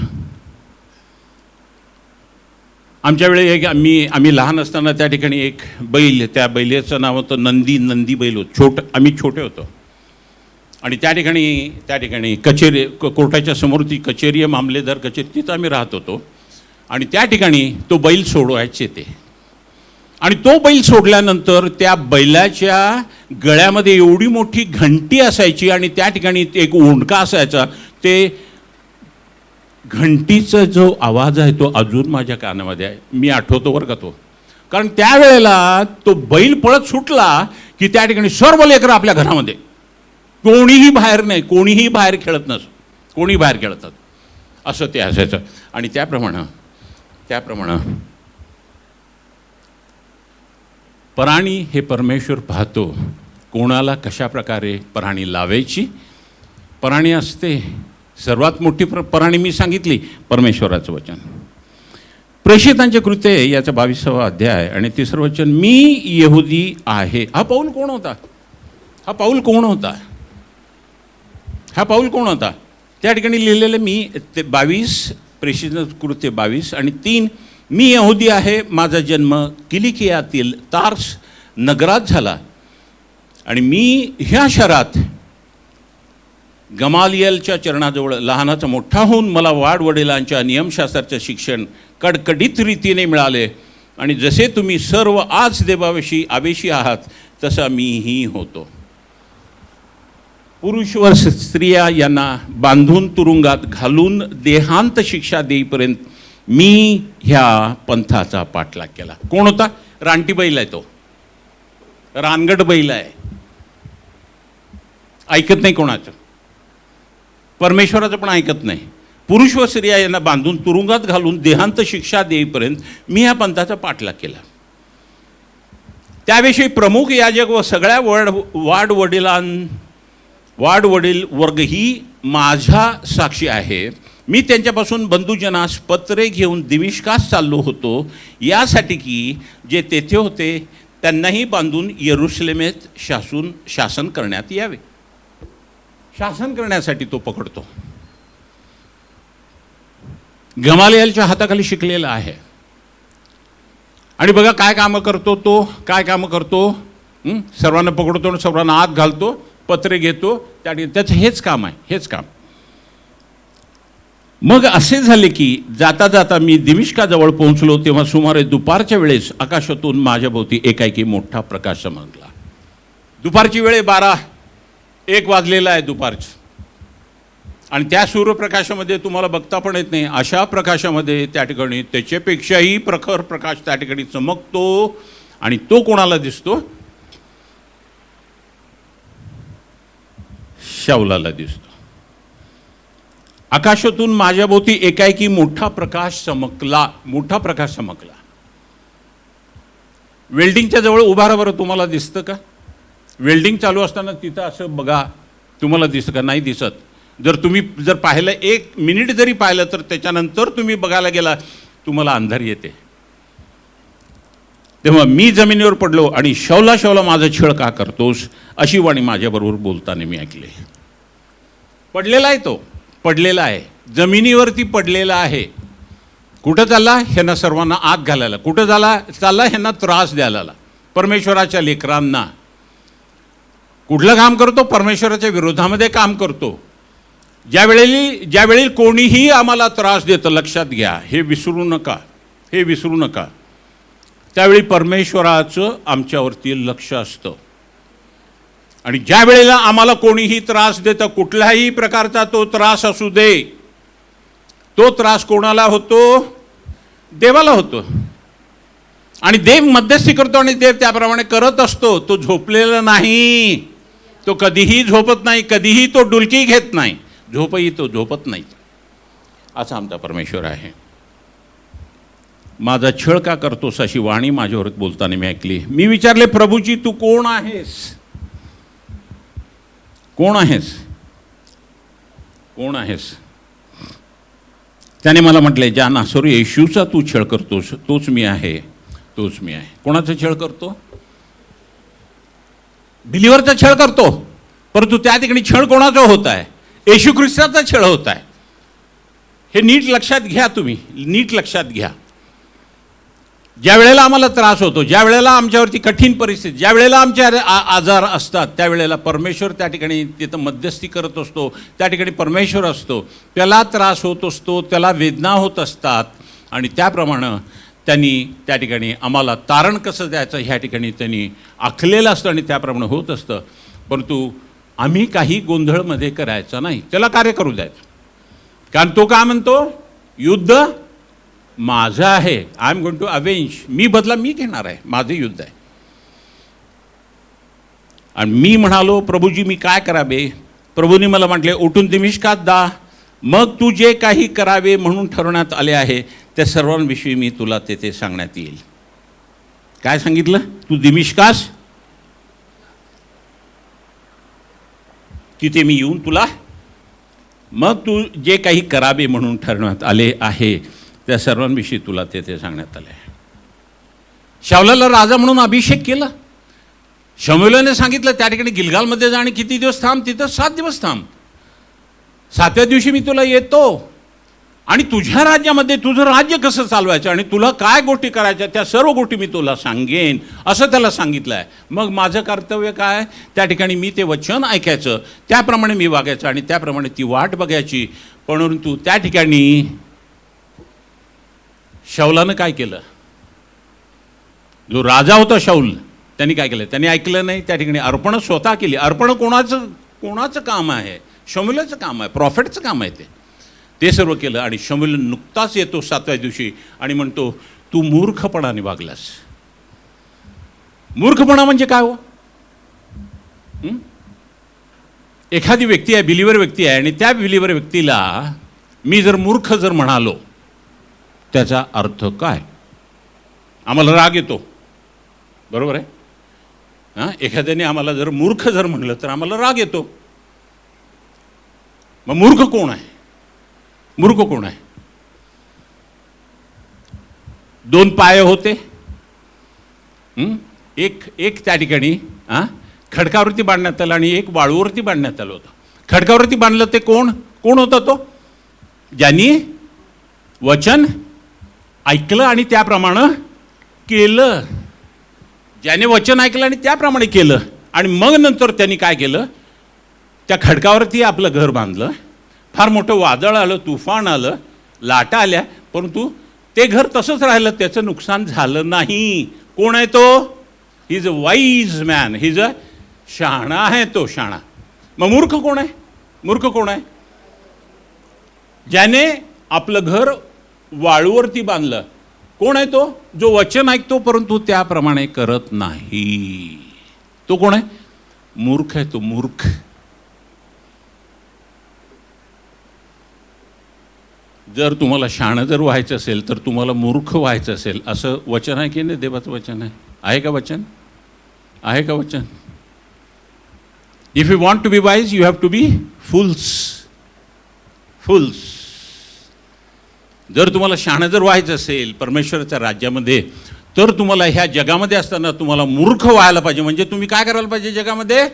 आमच्या वेळी एक आम्ही लहान असताना त्या ठिकाणी एक बैल, त्या बैलाचं नाव होतं नंदी बैल होतं. आम्ही छोटे होतो आणि त्या ठिकाणी कचेरी, कोर्टाच्या समोर ती कचेरी आहे, मामलेदार कचेरी, तिथं आम्ही राहत होतो. आणि त्या ठिकाणी तो बैल सोडवायचे ते. आणि तो बैल सोडल्यानंतर त्या बैलाच्या गळ्यामध्ये एवढी मोठी घंटी असायची आणि त्या ठिकाणी एक ओंडका असायचा. ते घंटीचा जो आवाज आहे तो अजून माझ्या कानामध्ये आहे. मी आठवतो बरं का तो. कारण त्यावेळेला तो बैल पळत सुटला की त्या ठिकाणी सर्व लेकरं आपल्या घरामध्ये, कोणीही बाहेर नाही, कोणीही बाहेर खेळत नसो, कोणी बाहेर खेळतात असं ते असायचं. आणि त्याप्रमाणे पराणी हे परमेश्वर पाहतो कोणाला कशा प्रकारे पराणी लावायची. पराणी असते सर्वात मोठी पराणी मी सांगितली, परमेश्वराचं वचन. प्रेषितांचे कृत्य याचा 22वा अध्याय आणि 3रं वचन. मी यहुदी आहे. हा पाऊल कोण होता? त्या ठिकाणी लिहिलेलं मी 22, प्रेषितांचे कृत्य 22 आणि 3. मी यहुदी आहे, माझा जन्म किलिकियातील तार्स नगरात झाला आणि मी ह्या शहरात गमालियलच्या चरणाजवळ लहानाचा मोठा होऊन मला वाडवडिलांच्या नियमशास्त्राचे शिक्षण कडकडीत रीतीने मिळाले आणि जसे तुम्ही सर्व आज देवाविषयी आवेशी आहात तसा मीही होतो. पुरुष व स्त्रिया यांना बांधून तुरुंगात घालून देहांत शिक्षा देईपर्यंत मी ह्या पंथाचा पाठलाग केला. कोण होता? रानटी बैल आहे, तो रानगड बैल आहे, ऐकत नाही कोणाचं, परमेश्वराचं पण ऐकत नाही. पुरुष व स्त्रिया यांना बांधून तुरुंगात घालून देहांत शिक्षा देईपर्यंत मी ह्या पंथाचा पाठलाग केला. त्याविषयी प्रमुख याजक व सगळ्या वाडवडील वर्ग ही माझ्या साक्षी आहे. मी त्यांच्यापासून बंधुजनास पत्रे घेऊन दिमिश्कास चाललो होतो, यासाठी की जे तेथे होते त्यांनाही बांधून यरुशलेमेत शासन करण्यात यावे. शासन करण्यासाठी तो पकडतो. गमालिएलच्या हाताखाली शिकलेला आहे. आणि बघा काय कामं करतो तो, काय कामं करतो, सर्वांना पकडतो, सर्वांना आत घालतो, पत्रे घेतो, त्याचं हेच काम आहे, हेच काम. मग असे झाले की जाता जाता मी दिमिश्काजवळ पोहोचलो तेव्हा सुमारे दुपारच्या वेळेस आकाशातून माझ्याभोवती एकाएकी मोठा प्रकाश चमकला. दुपारची वेळ 12-1 वाजलेला आहे दुपारचं. आणि त्या सूर्यप्रकाशामध्ये तुम्हाला बघता पण येत नाही, अशा प्रकाशामध्ये त्या ठिकाणी त्याच्यापेक्षाही प्रखर प्रकाश त्या ठिकाणी चमकतो. आणि तो कोणाला दिसतो? शाऊलाला दिसतो. आकाशातून माझ्याभोवती एकाएकी मोठा प्रकाश चमकला. वेल्डिंगच्या जवळ उभा राहा बरं, तुम्हाला दिसतं का? वेल्डिंग चालू असताना तिथं असं बघा, तुम्हाला दिसतं का? नाही दिसत. तुम्ही पाहिलं, 1 मिनिट जरी पाहिलं तर त्याच्यानंतर तुम्ही बघायला गेला तुम्हाला अंधार येते. तेव्हा मी जमिनीवर पडलो आणि शौला माझा छळ का करतोस अशी वाणी माझ्याबरोबर बोलताना मी ऐकले. पडलेला आहे तो, पडलेला आहे, जमिनीवरती पडलेला आहे. कुठं चालला? ह्यांना सर्वांना आत घालायला. कुठं चालला? ह्यांना त्रास द्यायला, परमेश्वराच्या लेकरांना. कुठलं काम करतो? परमेश्वराच्या विरोधामध्ये काम करतो. ज्यावेळी कोणीही आम्हाला त्रास देतं, लक्षात घ्या, हे विसरू नका, त्यावेळी परमेश्वराचं आमच्यावरती लक्ष असतं. आणि ज्या वेळेला आम्हाला कोणीही त्रास देतं, कुठल्याही प्रकारचा तो त्रास असू दे, तो त्रास कोणाला होतो? देवाला होतो. आणि देव मध्यस्थी करतो आणि देव त्याप्रमाणे करत असतो. तो झोपलेला नाही, तो कधीही झोपत नाही, कधीही तो डुलकी घेत नाही, तो झोपत नाही. असा आमचा परमेश्वर आहे. माझा छळ का करतोस अशी वाणी माझ्यावर बोलताना मी ऐकली. मी विचारले, प्रभूजी तू कोण आहेस? त्याने मला म्हटले, ज्या नासरी येशूचा तू छळ करतोस तोच मी आहे. कोणाचा छळ करतो? बिलीवरचा छळ करतो. परंतु त्या ठिकाणी छळ कोणाचा होत आहे? येशू ख्रिस्ताचा छळ होत आहे. हे नीट लक्षात घ्या, तुम्ही नीट लक्षात घ्या. ज्या वेळेला आम्हाला त्रास होतो, ज्या वेळेला आमच्यावरती कठीण परिस्थिती, ज्या वेळेला आमचे आजार असतात, त्यावेळेला परमेश्वर त्या ठिकाणी तिथं मध्यस्थी करत असतो. त्या ठिकाणी परमेश्वर असतो, त्याला त्रास होत असतो, त्याला वेदना होत असतात. आणि त्याप्रमाणे त्यांनी त्या ठिकाणी आम्हाला तारण कसं द्यायचं ह्या ठिकाणी त्यांनी आखलेलं असतं आणि त्याप्रमाणे होत असतं. परंतु आम्ही काही गोंधळमध्ये करायचं नाही, त्याला कार्य करू द्यायचं. कारण तो काय म्हणतो? युद्ध माझं आहे, I am going to avenge. मी बदला मी घेणार आहे, माझं युद्ध आहे. आणि मी म्हणालो, प्रभूजी मी काय करावे? प्रभूंनी मला म्हटले, उठून दिमिश्कात जा, मग तू जे काही करावे म्हणून ठरवण्यात आले आहे त्या सर्वांविषयी मी तुला तेथे सांगण्यात येईल. काय सांगितलं? तू दिमिश्कास, तिथे मी येऊन तुला, मग तू जे काही करावे म्हणून ठरवण्यात आले आहे त्या सर्वांविषयी तुला तेथे सांगण्यात आले आहे. शाऊलाला राजा म्हणून अभिषेक केला. शमूएलाने सांगितलं त्या ठिकाणी गिलगालमध्ये जा आणि किती दिवस थांब? तिथं 7 दिवस थांब. 7व्या दिवशी मी तुला येतो आणि तुझ्या राज्यामध्ये तुझं राज्य कसं चालवायचं आणि तुला काय गोष्टी करायच्या त्या सर्व गोष्टी मी तुला सांगेन, असं त्याला सांगितलं आहे. मग माझं कर्तव्य काय? त्या ठिकाणी मी ते वचन ऐकायचं, त्याप्रमाणे मी वागायचं आणि त्याप्रमाणे ती वाट बघायची. परंतु त्या ठिकाणी शाऊलानं काय केलं? जो राजा होता शाऊल, त्यांनी काय केलं? त्यांनी ऐकलं नाही. त्या ठिकाणी अर्पण स्वतः केली. अर्पण कोणाचं कोणाचं काम आहे? शमूएलचं काम आहे, प्रॉफिटचं काम आहे ते सर्व केलं. आणि शमूएल नुकताच येतो 7व्या दिवशी आणि म्हणतो, तू मूर्खपणाने वागलास. मूर्खपणा म्हणजे काय हो? एखादी व्यक्ती आहे, बिलिव्हर व्यक्ती आहे, आणि त्या बिलिव्हर व्यक्तीला मी जर मूर्ख जर म्हणालो, त्याचा अर्थ काय? आम्हाला राग येतो, बरोबर आहे? हां, एखाद्याने आम्हाला जर मूर्ख जर म्हणलं तर आम्हाला राग येतो. मग मूर्ख कोण आहे? मूर्ख कोण आहे? 2 पाय होते, एक त्या ठिकाणी खडकावरती बांधण्यात आलं आणि एक वाळूवरती बांधण्यात आलं होतं. खडकावरती बांधलं ते कोण होता? तो ज्यांनी वचन ऐकलं आणि त्याप्रमाणे केलं. ज्याने वचन ऐकलं आणि त्याप्रमाणे केलं. आणि मग नंतर त्यांनी काय केलं? त्या खडकावरती आपलं घर बांधलं. फार मोठं वादळ आलं, तुफान आलं, लाटा आल्या, परंतु ते घर तसंच राहिलं, त्याचं नुकसान झालं नाही. कोण आहे तो? He is a wise man, he is a शहाणा आहे तो, शहाणा. मग मूर्ख कोण आहे? मूर्ख कोण आहे? ज्याने आपलं घर वाळूवरती बांधलं. कोण आहे तो? जो वचन ऐकतो परंतु त्याप्रमाणे करत नाही. तो कोण आहे? मूर्ख आहे तो, मूर्ख. जर तुम्हाला शहाणं जर व्हायचं असेल तर तुम्हाला मूर्ख व्हायचं असेल, असं वचन आहे की नाही? देवाचं वचन आहे का वचन? आहे का वचन? If you want to be wise you have to be fools. जर तुम्हाला शहाणं जर व्हायचं असेल परमेश्वराच्या राज्यामध्ये, तर तुम्हाला ह्या जगामध्ये असताना तुम्हाला मूर्ख व्हायला पाहिजे. म्हणजे तुम्ही काय करायला पाहिजे? जगामध्ये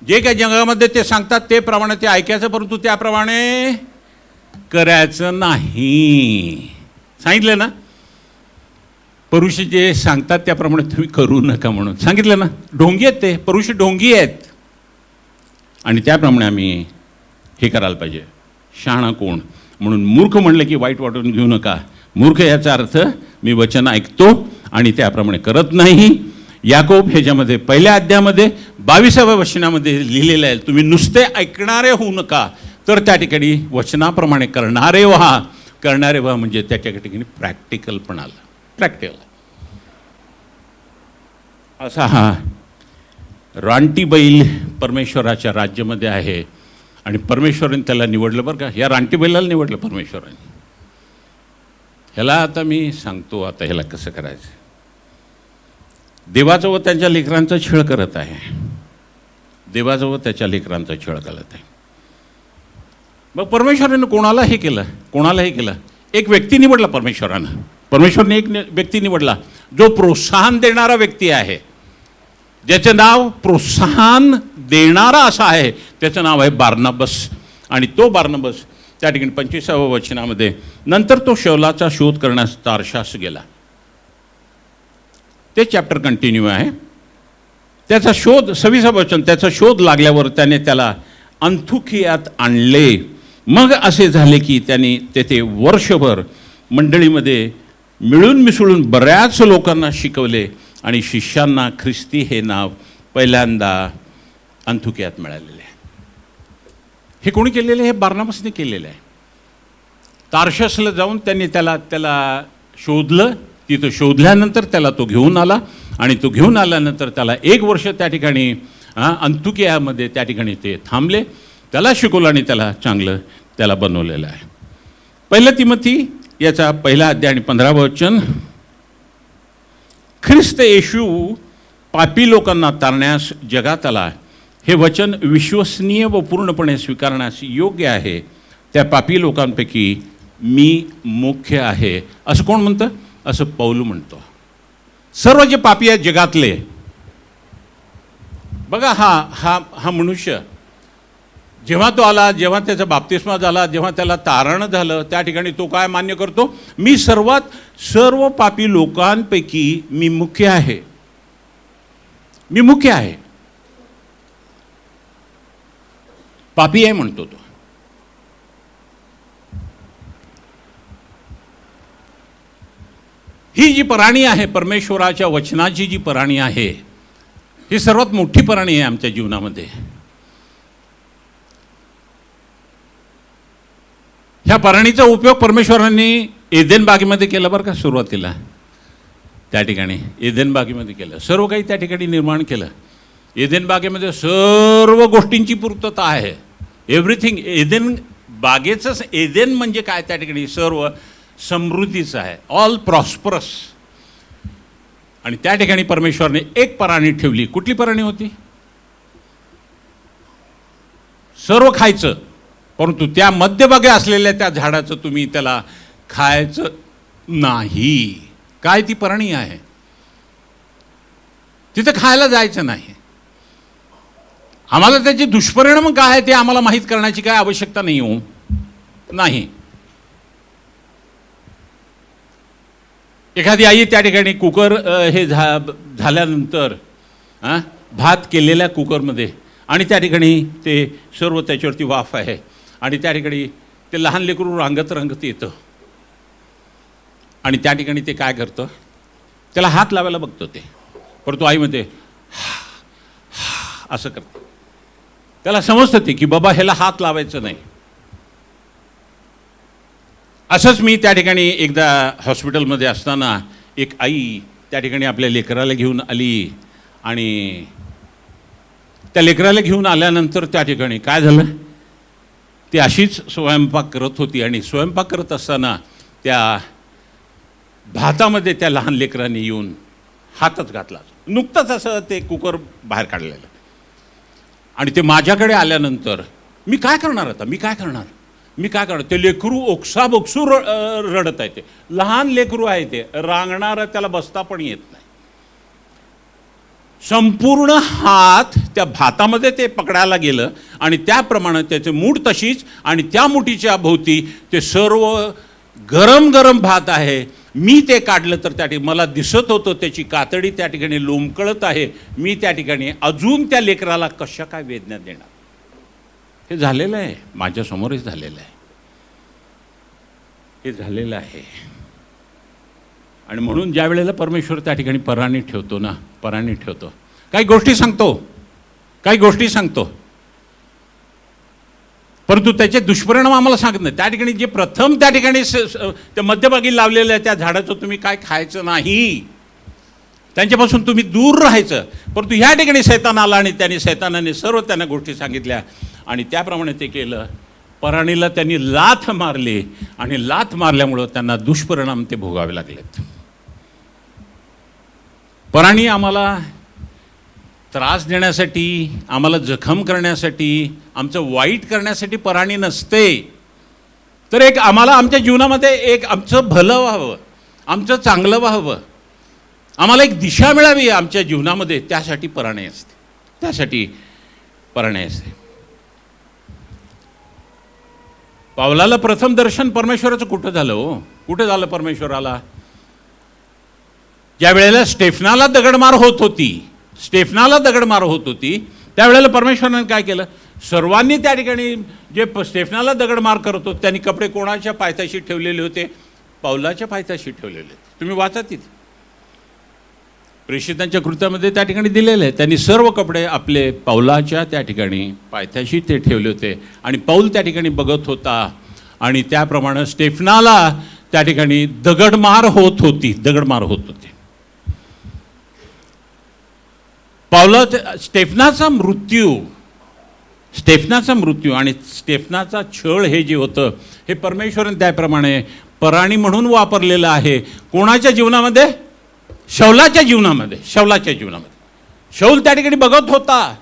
जे काय जगामध्ये ते सांगतात ते प्रमाणे ते ऐकायचं, परंतु त्याप्रमाणे करायचं नाही. सांगितलं ना, परुष जे सांगतात त्याप्रमाणे तुम्ही करू नका म्हणून सांगितलं ना. ढोंगी आहेत ते, परुष ढोंगी आहेत. आणि त्याप्रमाणे आम्ही हे करायला पाहिजे. शहाणा कोण? म्हणून मूर्ख म्हणलं की वाईट वाटून घेऊ नका. मूर्ख याचा अर्थ मी वचन ऐकतो आणि त्याप्रमाणे करत नाही. याकोब ह्याच्यामध्ये 1 अध्यायामध्ये 22व्या वचनामध्ये लिहिलेलं आहे, तुम्ही नुसते ऐकणारे होऊ नका, तर त्या ठिकाणी वचनाप्रमाणे करणारे व्हा. करणारे व्हा म्हणजे त्याच्या ठिकाणी प्रॅक्टिकल पण आलं. प्रॅक्टिकल असा हा रानटी बैल परमेश्वराच्या राज्यामध्ये आहे. आणि परमेश्वराने त्याला निवडलं बरं का. या रानटी बैलाला निवडलं परमेश्वराने. ह्याला आता मी सांगतो, आता ह्याला कसं करायचं. देवाचं व त्यांच्या लेकरांचा छळ करत आहे. देवाचं व त्याच्या लेकरांचा छळ करत आहे. मग परमेश्वराने कोणाला हे केलं? कोणाला हे केलं? एक व्यक्ती निवडला परमेश्वरानं. परमेश्वरने एक व्यक्ती निवडला जो प्रोत्साहन देणारा व्यक्ती आहे, ज्याचं नाव प्रोत्साहन देणारा असा आहे. त्याचं नाव आहे बार्नबस. आणि तो बार्नबस त्या ठिकाणी 25व्या वचनामध्ये, नंतर तो शौलाचा शोध करण्यास तार्शास गेला. ते चॅप्टर कंटिन्यू आहे. त्याचा शोध 26व्या वचन, त्याचा शोध लागल्यावर त्याने त्याला अंथुकियात आणले. मग असे झाले की त्याने तेथे वर्षभर मंडळीमध्ये मिळून मिसळून बऱ्याच लोकांना शिकवले आणि शिष्यांना ख्रिस्ती हे नाव पहिल्यांदा अंथुकियात मिळालेले आहे. हे कोणी केलेलं आहे? हे बार्नबासने केलेलं आहे. तार्शसला जाऊन त्यांनी त्याला शोधलं. तिथं शोधल्यानंतर त्याला तो घेऊन आला आणि तो घेऊन आल्यानंतर त्याला 1 वर्ष त्या ठिकाणी अंथुकियामध्ये त्या ठिकाणी ते थांबले. त्याला शिकवलं आणि त्याला चांगलं त्याला बनवलेलं आहे. 1 तिमोथी याचा 1 अध्याय आणि 15वं वचन, ख्रिस्त येशू पापी लोकांना तारण्यास जगात आला. हे वचन विश्वसनीय व पूर्णपणे स्वीकारण्यास योग्य आहे. त्या पापी लोकांपैकी मी मुख्य आहे. असं कोण म्हणतं? असं पौल म्हणतो. सर्व जे पापी आहेत जगातले, बघा हा मनुष्य जेव्हा तो आला, जेव्हा त्याचा बाप्तिस्मा झाला, जेव्हा त्याला तारण झालं, त्या ठिकाणी तो काय मान्य करतो? मी सर्व पापी लोकांपैकी मी मुख्य आहे. मी मुख्य आहे. पापी आहे म्हणतो तो. ही जी पराणी आहे, परमेश्वराच्या वचनाची जी पराणी आहे, ही सर्वात मोठी पराणी आहे आमच्या जीवनामध्ये. ह्या पराणीचा उपयोग परमेश्वरांनी एदेन बागेमध्ये केला बरं का. सुरुवातीला त्या ठिकाणी एदेन बागेमध्ये केलं, सर्व काही त्या ठिकाणी निर्माण केलं. एदेन बागेमध्ये सर्व गोष्टींची पूर्तता आहे. एव्हरीथिंग एदेन बागेचंच एदेन म्हणजे काय, त्या ठिकाणी सर्व समृद्धीचं आहे, ऑल प्रॉस्परस. आणि त्या ठिकाणी परमेश्वरने एक पराणी ठेवली. कुठली पराणी होती? सर्व खायचं, परंतु त्या मध्यभागी असलेल्या त्या झाडाचं तुम्ही त्याला खायचं नाही. काय ती पराणी आहे? तिथं खायला जायचं नाही. आम्हाला त्याचे दुष्परिणाम काय आहे ते आम्हाला माहीत करण्याची काय आवश्यकता नाही हो, नाही. एखादी आई त्या ठिकाणी कुकर हे झाल्यानंतर भात केलेल्या कुकरमध्ये, आणि त्या ठिकाणी ते सर्व त्याच्यावरती वाफ आहे, आणि त्या ठिकाणी ते लहान लेकरू रंगत येतं, आणि त्या ठिकाणी ते काय करतं, त्याला हात लावायला बघतं ते, परंतु आई म्हणते असं करते. त्याला समजतं ते की बाबा ह्याला हात लावायचं नाही. असंच मी त्या ठिकाणी एकदा हॉस्पिटलमध्ये असताना एक आई त्या ठिकाणी आपल्या लेकराला घेऊन आली, आणि त्या लेकराला घेऊन आल्यानंतर त्या ठिकाणी काय झालं, ती अशीच स्वयंपाक करत होती, आणि स्वयंपाक करत असताना त्या भातामध्ये त्या लहान लेकराने येऊन हातच घातला. नुकतंच असं ते कुकर बाहेर काढलेलं, आणि ते माझ्याकडे आल्यानंतर मी काय करणार आता, मी काय करणार. ते लेकरू ओक्साबोक्सू रडत आहे. ते लहान लेकरू आहे, ते रांगणारं, त्याला बसता पण येत नाही. संपूर्ण हात त्या भातामध्ये ते पकडायला गेलं, आणि त्याप्रमाणे त्याची मूठ तशीच, आणि त्या मुठीच्या भोवती ते सर्व गरम गरम भात आहे. मी ते काढलं तर त्या ठिकाणी मला दिसत होतं त्याची कातडी त्या ठिकाणी लोंबकळत आहे. मी त्या ठिकाणी अजून त्या लेकराला कशा काय वेदना देणार. हे झालेलं आहे, माझ्यासमोरच झालेलं आहे, हे झालेलं आहे. आणि म्हणून ज्या वेळेला परमेश्वर त्या ठिकाणी पराणी ठेवतो ना, पराणी ठेवतो, काही गोष्टी सांगतो, परंतु त्याचे दुष्परिणाम आम्हाला सांगत नाही. त्या ठिकाणी जे प्रथम त्या ठिकाणी त्या मध्यभागी लावलेलं आहे त्या झाडाचं तुम्ही काय खायचं नाही, त्यांच्यापासून तुम्ही दूर राहायचं. परंतु ह्या ठिकाणी सैतान आला, आणि सैतानाने सर्व त्यांना गोष्टी सांगितल्या, आणि त्याप्रमाणे ते केलं. पराणीला त्यांनी लाथ मारली, आणि लाथ मारल्यामुळं त्यांना दुष्परिणाम ते भोगावे लागलेत. पराणी आम्हाला त्रास देण्यासाठी, आम्हाला जखम करण्यासाठी, आमचं वाईट करण्यासाठी पराणी नसते. तर एक आम्हाला आमच्या जीवनामध्ये एक आमचं भलं व्हावं, आमचं चांगलं व्हावं, आम्हाला एक दिशा मिळावी आमच्या जीवनामध्ये, त्यासाठी पराणी असते, त्यासाठी पराणी असते. पावलाला प्रथम दर्शन परमेश्वराचं कुठं झालं हो? कुठं झालं परमेश्वराला? ज्या वेळेला स्टेफनाला दगडमार होत होती, त्यावेळेला परमेश्वराने काय केलं, सर्वांनी त्या ठिकाणी जे स्टेफनाला दगडमार करत होते त्यांनी कपडे कोणाच्या पायथ्याशी ठेवलेले होते? पावलाच्या पायथ्याशी ठेवलेले. तुम्ही वाचा तिथे प्रेषितांच्या कृत्यामध्ये त्या ठिकाणी दिलेले आहे. त्यांनी सर्व कपडे आपले पावलाच्या त्या ठिकाणी पायथ्याशी ते ठेवले होते, आणि पाऊल त्या ठिकाणी बघत होता, आणि त्याप्रमाणे स्टेफनाला त्या ठिकाणी दगडमार होत होती. स्टेफनाचा मृत्यू आणि स्टेफनाचा छळ हे जे होतं, हे परमेश्वराने त्याप्रमाणे पराणी म्हणून वापरलेलं आहे. कोणाच्या जीवनामध्ये? शौलाच्या जीवनामध्ये. शौल त्या ठिकाणी बघत होता,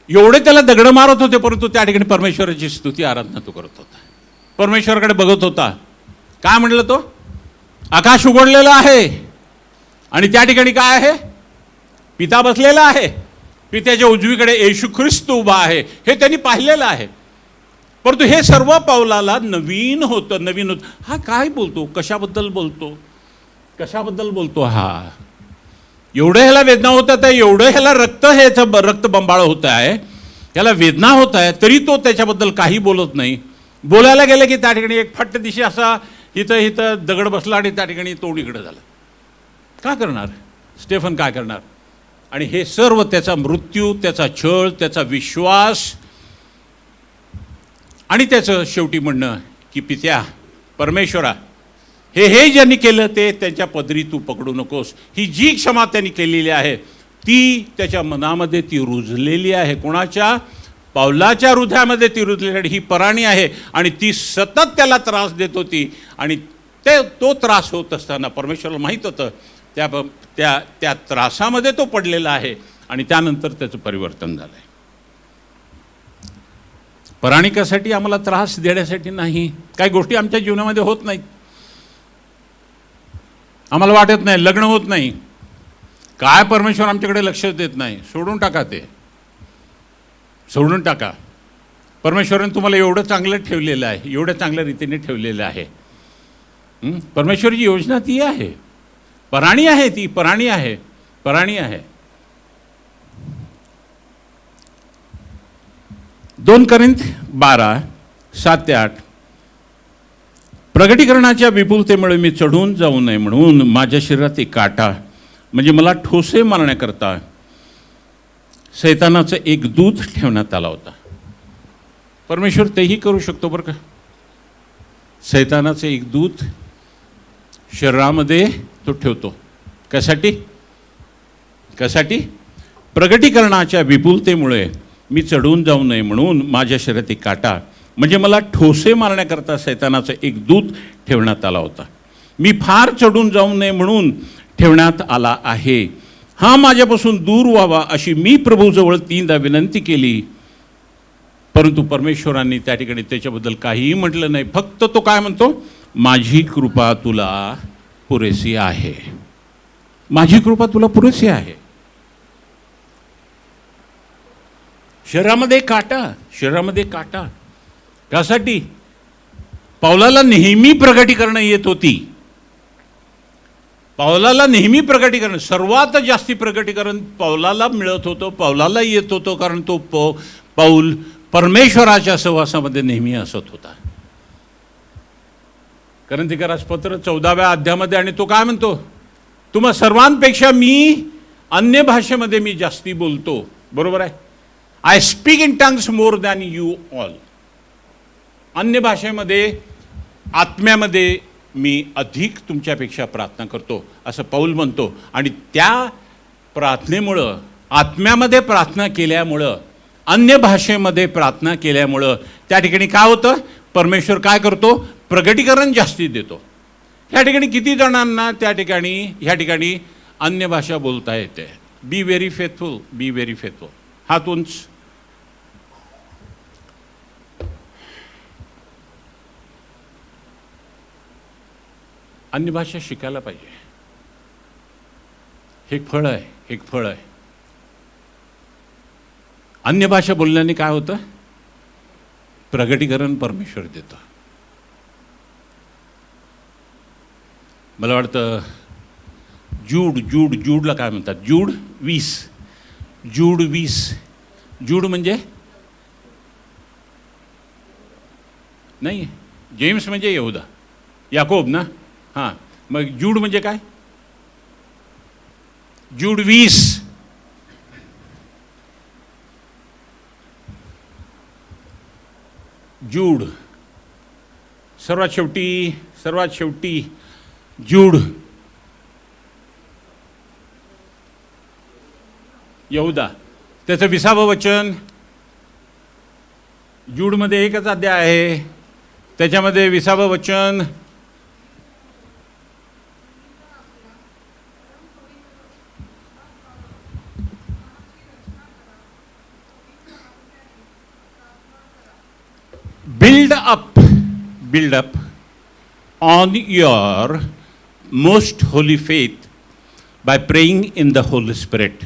एवढे त्याला दगड मारत होते, परंतु त्या ठिकाणी परमेश्वराची स्तुती आराधना तो करत होता, परमेश्वराकडे बघत होता. काय म्हणलं तो? आकाश उघडलेलं आहे, आणि त्या ठिकाणी काय आहे? पिता बसलेला आहे, पित्याच्या उजवीकडे येशू ख्रिस्त उभा आहे, हे त्यांनी पाहिलेलं आहे. परंतु हे सर्व पावलाला नवीन होतं. हा काय बोलतो, कशाबद्दल बोलतो हा? एवढं ह्याला वेदना होतात आहे, एवढं ह्याला रक्त बंबाळ होत आहे, ह्याला वेदना होत आहे, तरी तो त्याच्याबद्दल काही बोलत नाही. बोलायला गेलं की त्या ठिकाणी एक फट्ट दिशी असा इथं दगड बसला, आणि त्या ठिकाणी तोंड इकडं झालं. काय करणार स्टेफन, काय करणार? आणि हे सर्व त्याचा मृत्यू, त्याचा छळ, त्याचा विश्वास, आणि त्याचं शेवटी म्हणणं की पित्या परमेश्वरा, हे ज्यांनी केलं ते त्यांच्या पदरी तू पकडू नकोस. ही जी क्षमा त्यांनी केलेली आहे ती त्याच्या मनामध्ये ती रुजलेली आहे. कोणाच्या? पावलाच्या हृदयामध्ये ती रुजलेली ही पराणी आहे आणि ती सतत त्याला त्रास देत होती. आणि तो त्रास होत असताना परमेश्वराला माहीत होतं त्या त्रासामध्ये तो पडलेला आहे आणि त्यानंतर त्याचं परिवर्तन झालं आहे. पराणिकासाठी आम्हाला त्रास देण्यासाठी नाही. काही गोष्टी आमच्या जीवनामध्ये होत नाहीत, आम्हाला वाटत नाही, लग्न होत नाही, काय परमेश्वर आमच्याकडे लक्ष देत नाही. सोडून टाका, ते सोडून टाका. परमेश्वराने तुम्हाला एवढं चांगलं ठेवलेलं आहे, एवढ्या चांगल्या रीतीने ठेवलेलं आहे. परमेश्वराची योजना ती आहे. पराणी आहे, ती पराणी आहे, पराणी आहे. 2 कोरिंथ 12:7-8 प्रगटीकरणाच्या विपुलतेमुळे मी चढून जाऊ नये म्हणून माझ्या शरीरात एक काटा म्हणजे मला ठोसे मारण्याकरता शैतानाचं एक दूत ठेवण्यात आला होता. परमेश्वर तेही करू शकतो बरं का. शैतानाचं एक दूत शरीरामध्ये तो ठेवतो. कशासाठी? प्रगटीकरणाच्या विपुलतेमुळे मी चढून जाऊ नये म्हणून माझ्या शरीरात एक काटा म्हणजे मला ठोसे मारण्याकरता शैतानाचा एक दूत ठेवण्यात आला होता. मी फार चढून जाऊ नये म्हणून ठेवण्यात आला आहे. हा माझ्यापासून दूर व्हावा अशी मी प्रभूजवळ 3दा विनंती केली, परंतु परमेश्वरांनी त्या ठिकाणी त्याच्याबद्दल काहीही म्हटलं नाही. फक्त तो काय म्हणतो? माझी कृपा तुला पुरेसी आहे. माझी कृपा तुला पुरेसी आहे. शरीरामध्ये काटा त्यासाठी पावलाला नेहमी प्रगटीकरण येत होती. पावलाला नेहमी प्रगटीकरण, सर्वात जास्ती प्रगटीकरण पावलाला मिळत होतं, पावलाला येत होतं, कारण तो पाऊल परमेश्वराच्या सहवासामध्ये नेहमी असत होता. कोरिंथीकरास पत्र 14व्या अध्यायामध्ये आणि तो काय म्हणतो? तुम्हा सर्वांपेक्षा मी अन्य भाषेमध्ये मी जास्ती बोलतो. बरोबर आहे. I speak in tongues more than you all. अन्य भाषेमध्ये आत्म्यामध्ये मी अधिक तुमच्यापेक्षा प्रार्थना करतो असं पौल म्हणतो. आणि त्या प्रार्थनेमुळं, आत्म्यामध्ये प्रार्थना केल्यामुळं, अन्य भाषेमध्ये प्रार्थना केल्यामुळं त्या ठिकाणी काय होतं? परमेश्वर काय करतो? प्रगटीकरण जास्ती देतो. ह्या ठिकाणी किती जणांना ह्या ठिकाणी अन्य भाषा बोलता येते? Be very faithful, be very faithful. हात उंच. अन्य भाषा शिकायला पाहिजे. हे एक फळ आहे. अन्य भाषा बोलण्याने काय होतं? प्रगटीकरण परमेश्वर देतं. मला वाटतं जूडला काय म्हणतात? जूड 20. जूड म्हणजे नाही, जेम्स म्हणजे यहूदा, याकोब ना. हां, मग जूड म्हणजे काय? जूड 20. जूड सर्वात शेवटी जूड यहूदा, त्याचं 20वं वचन. जूडमध्ये एकच अध्याय आहे, त्याच्यामध्ये 20वं वचन. build up on your most holy faith by praying in the Holy Spirit.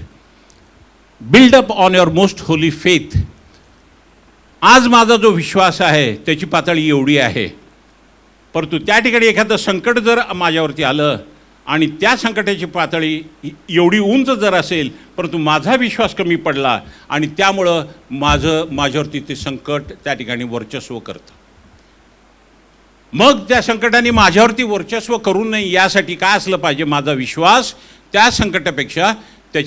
Build up on your most holy faith. आज माझा जो विश्वास आहे त्याची पातळी एवढी आहे, परंतु त्या ठिकाणी एखादं संकट जर माझ्यावरती आलं आणि त्या संकटाची पातळी एवढी उंच जर असेल, परंतु माझा विश्वास कमी पडला आणि त्यामुळं माझ्यावरती ते संकट त्या ठिकाणी वर्चस्व करतं. मग त्या संकटाने माझ्यावरती वर्चस्व करू नये यासाठी काय असलं पाहिजे? माझा विश्वास त्या संकटापेक्षा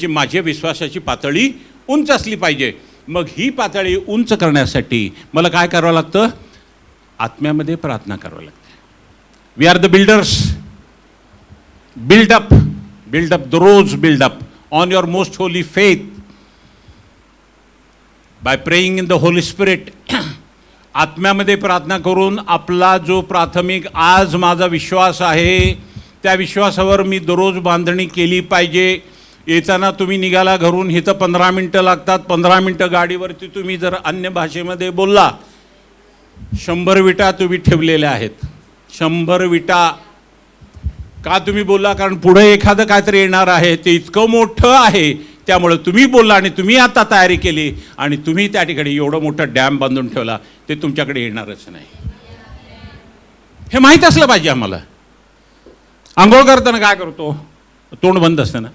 माझ्या विश्वासाची पातळी उंच असली पाहिजे. मग ही पातळी उंच करण्यासाठी मला काय करावं लागतं? आत्म्यामध्ये प्रार्थना करावी लागते. We are the builders. Build up, दररोज build up on your most holy faith by praying in the holy spirit. आत्म्यामध्ये प्रार्थना करून आपला जो प्राथमिक आज माझा विश्वास आहे त्या विश्वासावर मी दररोज बांधणी केली पाहिजे. येताना तुम्ही निघाला घरून, इथं 15 मिनटं लागतात. 15 मिनटं गाडीवरती तुम्ही जर अन्य भाषेमध्ये बोलला, 100 विटा तुम्ही ठेवलेल्या आहेत. 100 विटा का तुम्ही बोलला? कारण पुढे एखादं काहीतरी येणार आहे, ते इतकं मोठं आहे, त्यामुळे तुम्ही बोलला आणि तुम्ही आता तयारी केली आणि तुम्ही त्या ठिकाणी एवढं मोठं डॅम बांधून ठेवला, ते तुमच्याकडे येणारच नाही. हे माहीत असलं पाहिजे आम्हाला. आंघोळ करताना काय करतो? तोंड बंद असतं ना.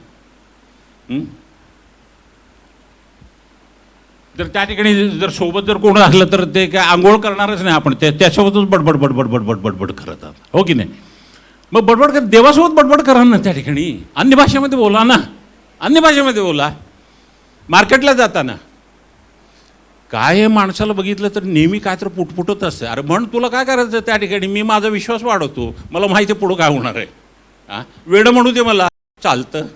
जर त्या ठिकाणी जर सोबत जर कोण असलं तर ते काय आंघोळ करणारच नाही. आपण त्यासोबतच बडबड बडबड बडबड बडबड करत आहात, हो की नाही? मग बडबड कर, देवासोबत बडबड करा ना. त्या ठिकाणी अन्य भाषेमध्ये बोला ना, अन्य भाषेमध्ये बोला. मार्केटला जाताना काय आहे, माणसाला बघितलं तर नेहमी काय तर पुटपुटत असतं. अरे म्हण, तुला काय करायचं त्या ठिकाणी? मी माझा विश्वास वाढवतो, मला माहिती आहे पुढं काय होणार आहे. वेडं म्हणू दे मला, चालतं.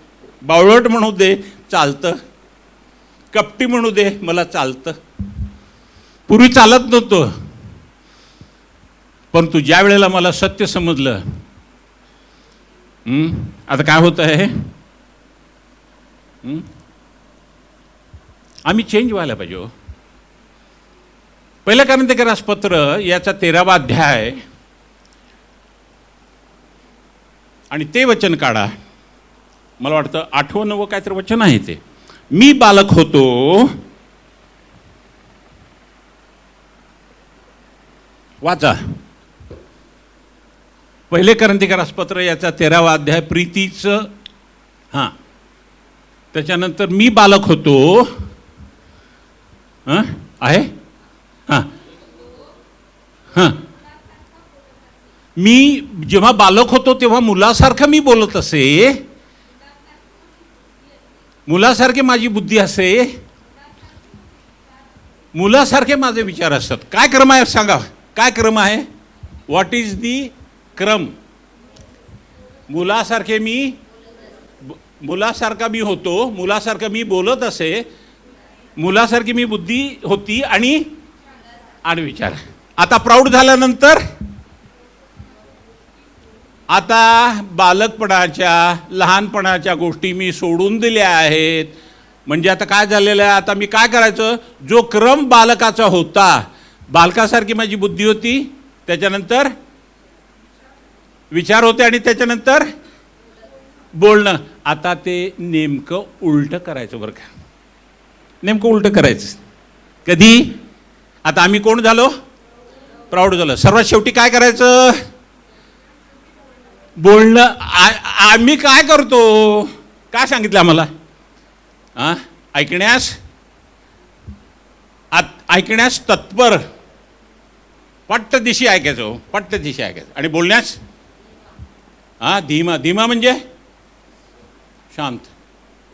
बावळट म्हणू दे, चालतं. कपटी म्हणू दे, मला चालतं. पूर्वी चालत नव्हतं, परंतु ज्या वेळेला मला सत्य समजलं, आता काय होत आहे, आम्ही चेंज व्हायला पाहिजे. पहिलं कारण ते राजपत्र याचा 13वा अध्याय आणि ते वचन काढा. मला वाटतं 8वं 9वं काहीतरी वचन आहे ते. मी बालक होतो, वाचा. पहिले करंथिकरासपत्र याचा 13वा अध्याय प्रीतीचं. हां, त्याच्यानंतर मी बालक होतो. आहे. हां हां, मी जेव्हा बालक होतो तेव्हा मुलासारखं मी बोलत असे, मुलासारखे माझी बुद्धी असे, मुलासारखे माझे विचार असतात. काय क्रम आहे सांगा? काय क्रम आहे? व्हॉट इज दी क्रम? मुलासारखे मी, मुलासारखा मी होतो, मुलासारखं मी बोलत असे, मुलासारखी मी बुद्धी होती आणि विचार. आता प्राऊड झाल्यानंतर आता बालकपणाच्या लहानपणाच्या गोष्टी मी सोडून दिल्या आहेत. म्हणजे आता काय झालेलं आहे, आता मी काय करायचं? जो क्रम बालकाचा होता, बालकासारखी माझी बुद्धी होती, त्याच्यानंतर विचार होते आणि त्याच्यानंतर बोलणं. आता ते नेमकं उलटं करायचं बरं का. नेमकं उलटं करायचं. कधी? आता आम्ही कोण झालो? प्राऊड झालो. सर्वात शेवटी काय करायचं? बोलणं. आम्ही काय करतो? काय सांगितलं आम्हाला? ऐकण्यास तत्पर, पट्ट दिशी ऐकायचो, पट्ट दिशी ऐकायचं. आणि बोलण्यास धीमा. धीमा म्हणजे शांत.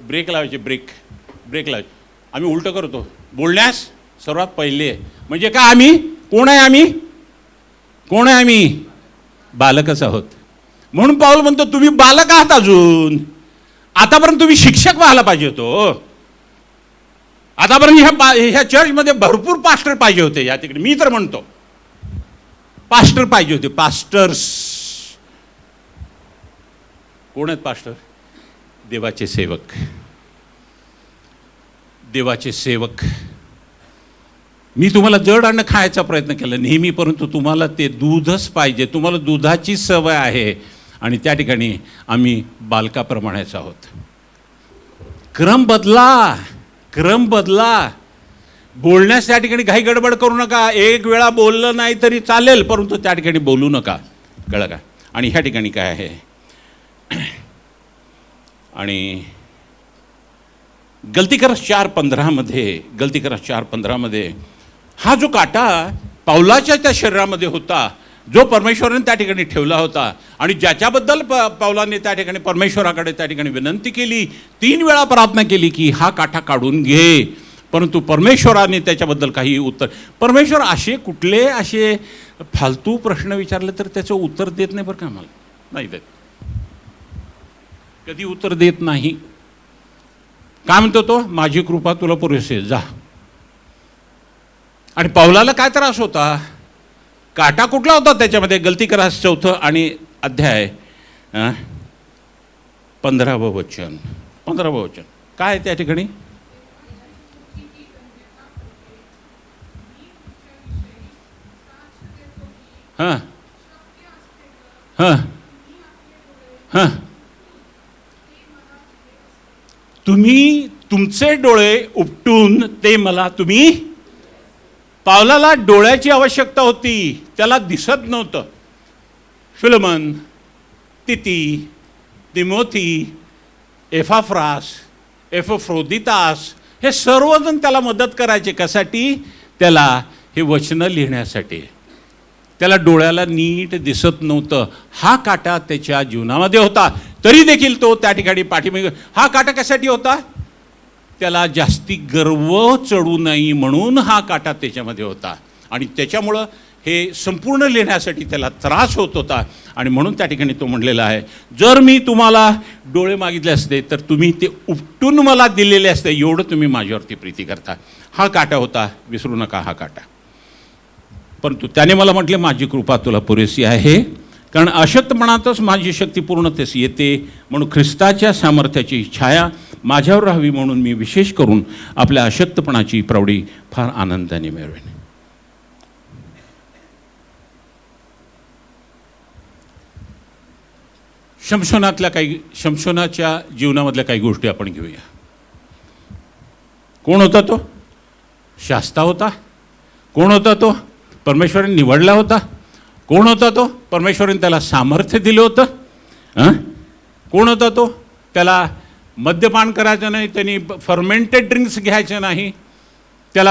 ब्रेक लावायचे, ब्रेक लावायचे. आम्ही उलटं करतो. बोलण्यास सर्वात पहिले. म्हणजे काय? आम्ही कोण आहे? आम्ही कोण आहे? आम्ही बालकच आहोत. म्हणून पाऊल म्हणतो तुम्ही बालक आहात अजून. आतापर्यंत तुम्ही शिक्षक व्हायला पाहिजे होतो. आतापर्यंत ह्या चर्चमध्ये भरपूर पास्टर पाहिजे होते. या तिकडे मी तर म्हणतो पास्टर पाहिजे होते. पास्टर्स कोण आहेत? पास्टर देवाचे सेवक. देवाचे सेवक. मी तुम्हाला जड अन्न खायचा प्रयत्न केला नेहमी, परंतु तुम्हाला ते दूधच पाहिजे. तुम्हाला दुधाची सवय आहे आणि त्या ठिकाणी आम्ही बालकाप्रमाणेच आहोत. क्रम बदला, क्रम बदला. बोलण्यास त्या ठिकाणी घाई गडबड करू नका. एक वेळा बोललं नाही तरी चालेल, परंतु त्या ठिकाणी बोलू नका. कळलं का? आणि ह्या ठिकाणी काय आहे? आणि गलतीकरस 4:15 हा जो काटा पावलाच्या त्या शरीरामध्ये होता, जो परमेश्वराने त्या ठिकाणी ठेवला होता आणि ज्याच्याबद्दल पावलाने त्या ठिकाणी परमेश्वराकडे त्या ठिकाणी विनंती केली, 3 वेळा प्रार्थना केली की हा काटा काढून घे, परंतु परमेश्वराने त्याच्याबद्दल काही उत्तर. परमेश्वर असे कुठले असे फालतू प्रश्न विचारले तर त्याचं उत्तर देत नाही बरं का आम्हाला, नाही देत, कधी उत्तर देत नाही. काय म्हणतो तो? माझी कृपा तुला पुरेशी आहे, जा. आणि पावलाला काय त्रास होता? काटा कुठला होता त्याच्यामध्ये? गलती करा 4 आणि अध्याय 15वं वचन. 15वं वचन काय आहे त्या ठिकाणी? हां हां हां, तुम्ही तुमचे डोळे उपटून ते मला तुम्ही. पावलाला डोळ्याची आवश्यकता होती, त्याला दिसत नव्हतं. फिलमन, तिती, तिमोथी, एफाफ्रास, एफोफ्रोदितास हे सर्वजण त्याला मदत करायचे. कशासाठी? त्याला हे वचनं लिहिण्यासाठी. त्याला डोळ्याला नीट दिसत नव्हतं. हा काटा त्याच्या जीवनामध्ये होता, तरी देखील तो त्या ठिकाणी पाठीमागे. हा काटा कशासाठी होता? त्याला जास्ती गर्व चढू नये म्हणून हा काटा त्याच्यामध्ये होता. आणि त्याच्यामुळं हे संपूर्ण लिहिण्यासाठी त्याला त्रास होत होता. आणि म्हणून त्या ठिकाणी तो म्हणलेला आहे, जर मी तुम्हाला डोळे मागितले असते तर तुम्ही ते उपटून मला दिलेले असते, एवढं तुम्ही माझ्यावरती प्रीती करता. हा काटा होता, विसरू नका हा काटा. परंतु त्याने मला म्हटले, माझी कृपा तुला पुरेशी आहे, कारण अशक्तपणातच माझी शक्ती पूर्णतेस येते. म्हणून ख्रिस्ताच्या सामर्थ्याची छाया माझ्यावर राहावी म्हणून मी विशेष करून आपल्या अशक्तपणाची प्रौढी फार आनंदाने मिळवेन. शमशोनाच्या जीवनामधल्या काही गोष्टी आपण घेऊया. कोण होता तो? शास्ता होता. कोण होता तो? परमेश्वराने निवडला होता. कोण होता तो? परमेश्वराने त्याला सामर्थ्य दिलं होतं. कोण होता तो? त्याला मद्यपान करायचं नाही, त्यांनी फर्मेंटेड ड्रिंक्स घ्यायचे नाही, त्याला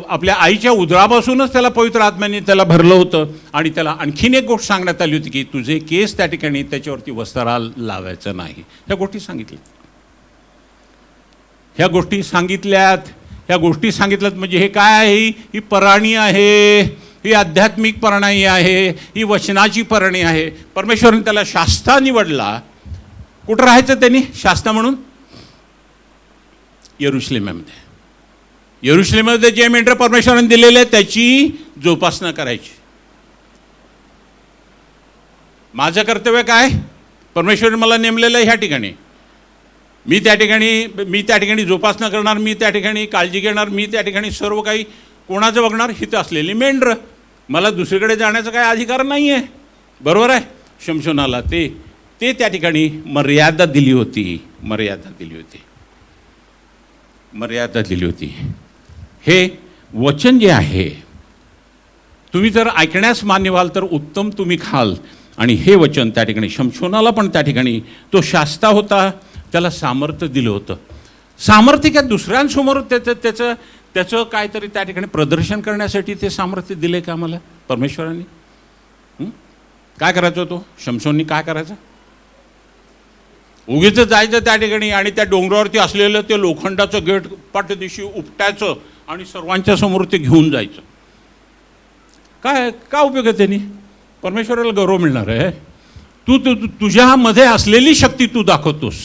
आपल्या आईच्या उदरापासूनच त्याला पवित्र आत्म्याने त्याला भरलं होतं. आणि त्याला आणखीन एक गोष्ट सांगण्यात आली होती की तुझे केस त्या ठिकाणी त्याच्यावरती वस्त्रा लावायचं नाही. ह्या गोष्टी सांगितल्या. ह्या गोष्टी सांगितल्यात म्हणजे हे काय आहे? ही पराणी आहे, ही आध्यात्मिक पराणी आहे, ही वचनाची पराणी आहे. परमेश्वराने त्याला शास्ता निवडला. कुठं राहायचं त्यांनी शास्ता म्हणून? यरुशलेममध्ये. यरुशलेममध्ये जे मेंढरं परमेश्वराने दिलेले त्याची जोपासना करायची. माझं कर्तव्य काय? परमेश्वराने मला नेमलेलं आहे ह्या ठिकाणी. मी त्या ठिकाणी जोपासना करणार, मी त्या ठिकाणी काळजी घेणार, मी त्या ठिकाणी सर्व काही कोणाचं बघणार? हिथं असलेली मेंढरं. मला दुसरीकडे जाण्याचा काही अधिकार नाही आहे. बरोबर आहे. शमशोनाला ते त्या ठिकाणी मर्यादा दिली होती. हे वचन जे आहे, तुम्ही जर ऐकण्यास मान्य व्हाल तर उत्तम तुम्ही खाल. आणि हे वचन त्या ठिकाणी शमशोनाला पण त्या ठिकाणी तो शास्ता होता, त्याला सामर्थ्य दिलं होतं. सामर्थ्य काय? दुसऱ्यांसमोर त्याचं काहीतरी त्या ठिकाणी प्रदर्शन करण्यासाठी ते सामर्थ्य दिले का आम्हाला परमेश्वरांनी? काय करायचं तो शमशोननी? काय करायचं? उगीच जायचं त्या ठिकाणी आणि त्या डोंगरावरती असलेलं ते लोखंडाचं गेट पाठदिशी उपटायचं आणि सर्वांच्या समोर ते घेऊन जायचं. काय उपयोग आहे त्यांनी? परमेश्वराला गौरव मिळणार आहे. तुझ्यामध्ये असलेली शक्ती तू दाखवतोस.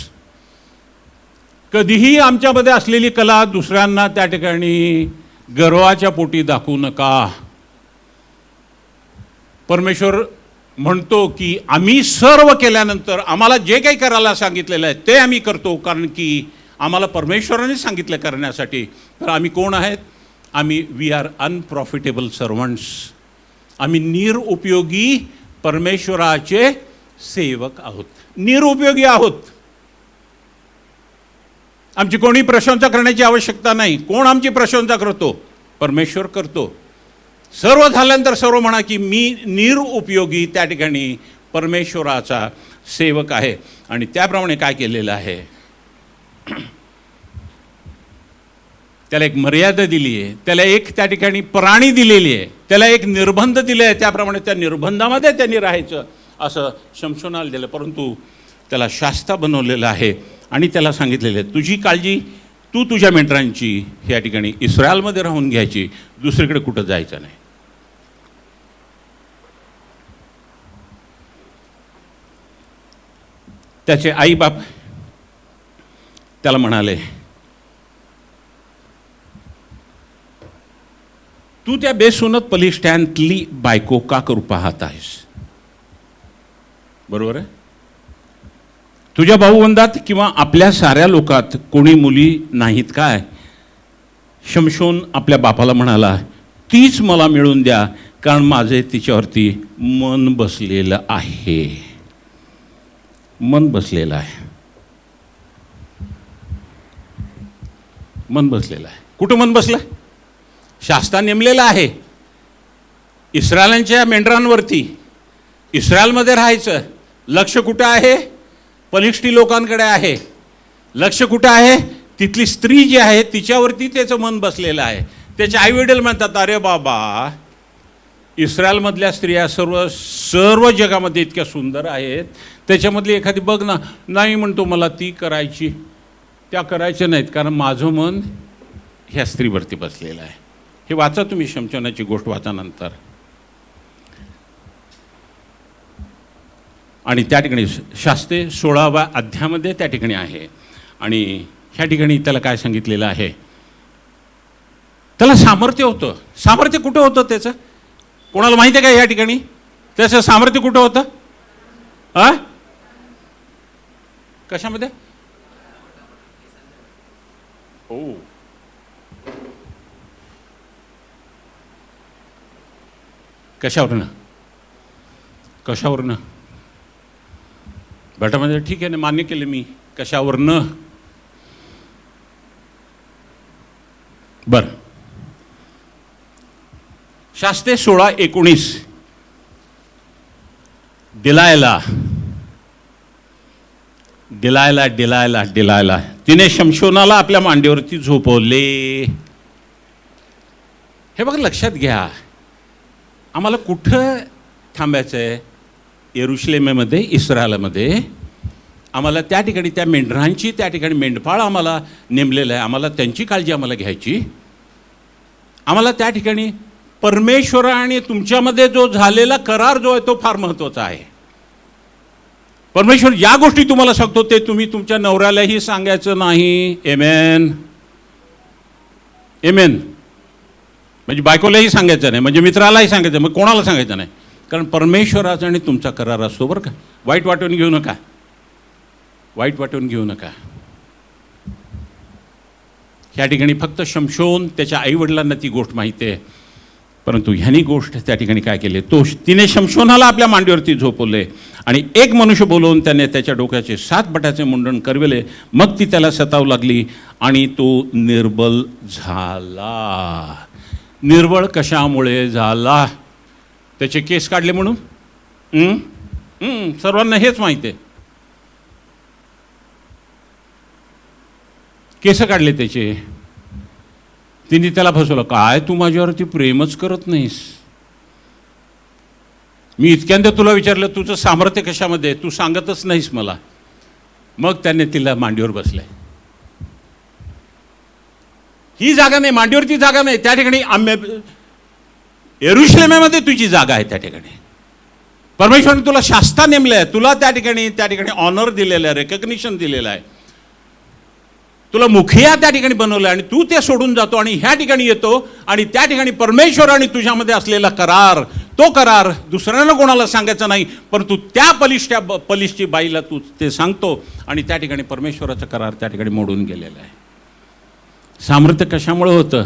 कधीही आमच्यामध्ये असलेली कला दुसऱ्यांना त्या ठिकाणी गर्वाच्या पोटी दाखवू नका. परमेश्वर म्हणतो की आम्ही सर्व केल्यानंतर आम्हाला जे काही करायला सांगितलेलं आहे ते आम्ही करतो, कारण की आम्हाला परमेश्वराने सांगितलं करण्यासाठी. तर आम्ही कोण आहेत? We are unprofitable servants. आम्ही निरुपयोगी परमेश्वराचे सेवक आहोत. निरुपयोगी आहोत. आमची कोणी प्रशंसा करण्याची आवश्यकता नाही. कोण आमची प्रशंसा करतो? परमेश्वर करतो. सर्व झाल्यानंतर सर्व म्हणा की मी निरुपयोगी त्या ठिकाणी परमेश्वराचा सेवक आहे. आणि त्याप्रमाणे काय केलेलं आहे? त्याला एक मर्यादा दिली आहे, त्याला एक त्या ठिकाणी प्राणी दिलेली आहे, त्याला एक निर्बंध दिले आहे. त्याप्रमाणे त्या निर्बंधामध्ये त्यांनी राहायचं असं शमशोनाला दिलं. परंतु त्याला शास्ता बनवलेलं आहे आणि त्याला सांगितलेलं आहे तुझी काळजी तू तुझ्या मेंढरांची या ठिकाणी इस्रायलमध्ये राहून घ्यायची, दुसरीकडे कुठं जायचं नाही. त्याचे आईबाप त्याला म्हणाले, तू त्या बेसुनत बलिष्ठांतली बायको का करू पाहत आहेस? बरोबर आहे. तुझ्या भाऊबंदात किंवा आपल्या साऱ्या लोकात कोणी मुली नाहीत काय? शमशोन आपल्या बापाला म्हणाला, तीच मला मिळून द्या, कारण माझे तिच्यावरती मन बसलेलं आहे. मन बसलेलं आहे. मन बसलेलं आहे. कुठं मन बसलं? शास्ता नेमलेला आहे इस्रायलांच्या मेंढरांवरती. इस्रायलमध्ये राहायचं. लक्ष कुठं आहे? पलिष्ठी लोकांकडे आहे. लक्ष कुठं आहे? तिथली स्त्री जी आहे तिच्यावरती त्याचं मन बसलेलं आहे. त्याचे आईवडील म्हणतात, अरे बाबा, इस्रायलमधल्या स्त्रिया सर्व जगामध्ये इतक्या सुंदर आहेत, त्याच्यामधली एखादी बघ ना. नाही म्हणतो, मला ती करायची, त्या करायच्या नाहीत, कारण माझं मन ह्या स्त्रीवरती बसलेलं आहे. हे वाचा तुम्ही, शमशोनाची गोष्ट वाचा नंतर. आणि त्या ठिकाणी शास्ते 16व्या अध्यायामध्ये त्या ठिकाणी आहे. आणि ह्या ठिकाणी त्याला काय सांगितलेलं आहे? त्याला सामर्थ्य होतं. सामर्थ्य कुठं होतं त्याचं? कोणाला माहिती आहे का ह्या ठिकाणी त्याचं सामर्थ्य कुठं होतं? कशामध्ये? हो, कशावरनं? कशावरनं? बेटामध्ये ठीक आहे ना, मान्य केलं मी. कशावरनं? बर, शास्ते 16:19. डिलायला तिने शमशोनाला आपल्या मांडीवरती झोपवले. हे बघा, लक्षात घ्या, आम्हाला कुठं थांबायचं आहे? यरुशलेमेमध्ये, इस्रायलमध्ये. आम्हाला त्या ठिकाणी त्या मेंढरांची, त्या ठिकाणी मेंढपाळ आम्हाला नेमलेलं आहे. आम्हाला त्यांची काळजी आम्हाला घ्यायची. आम्हाला त्या ठिकाणी परमेश्वर आणि तुमच्यामध्ये जो झालेला करार जो आहे तो फार महत्त्वाचा आहे. परमेश्वर या गोष्टी तुम्हाला सांगतो ते तुम्ही तुमच्या नवऱ्यालाही सांगायचं नाही. Amen, amen. म्हणजे बायकोलाही सांगायचं नाही, म्हणजे मित्रालाही सांगायचं, मग कोणाला सांगायचं नाही. कारण परमेश्वराचा आणि तुमचा करार असतो बरं का. वाईट वाटून घेऊ नका, वाईट वाटून घेऊ नका. ह्या ठिकाणी फक्त शमशोन त्याच्या आईवडिलांना ती गोष्ट माहिती आहे, परंतु ह्यानी गोष्ट त्या ठिकाणी काय केले? तिने शमशोनाला आपल्या मांडीवरती झोपवले आणि एक मनुष्य बोलवून त्याने त्याच्या डोक्याचे 7 बटाचे मुंडन करविले. मग ती त्याला सतावू लागली आणि तो निर्बल झाला. निर्बळ कशामुळे झाला? त्याचे केस काढले म्हणून? सर्वांना हेच माहिती आहे. केस काढले त्याचे. तिने त्याला फसवलं. काय तू माझ्यावरती प्रेमच करत नाहीस? मी इतक्यांदा तुला विचारलं तुझं सामर्थ्य कशामध्ये, तू सांगतच नाहीस मला. मग त्याने तिला मांडीवर बसलंय. ही जागा नाही, मांडीवरती जागा नाही. त्या ठिकाणी यरुशलेमेमध्ये तुझी जागा आहे. त्या ठिकाणी परमेश्वराने तुला शास्ता नेमलं आहे. तुला त्या ठिकाणी ऑनर दिलेलं आहे, रेकग्निशन दिलेलं आहे. तुला मुखिया त्या ठिकाणी बनवलं आणि तू ते सोडून जातो आणि ह्या ठिकाणी येतो आणि त्या ठिकाणी परमेश्वर आणि तुझ्यामध्ये असलेला करार, तो करार दुसऱ्यांना कोणाला सांगायचा नाही, परंतु त्या पलिष्ठी बाईला तू ते सांगतो आणि त्या ठिकाणी परमेश्वराचा करार त्या ठिकाणी मोडून गेलेला आहे. सामर्थ्य कशामुळे होतं?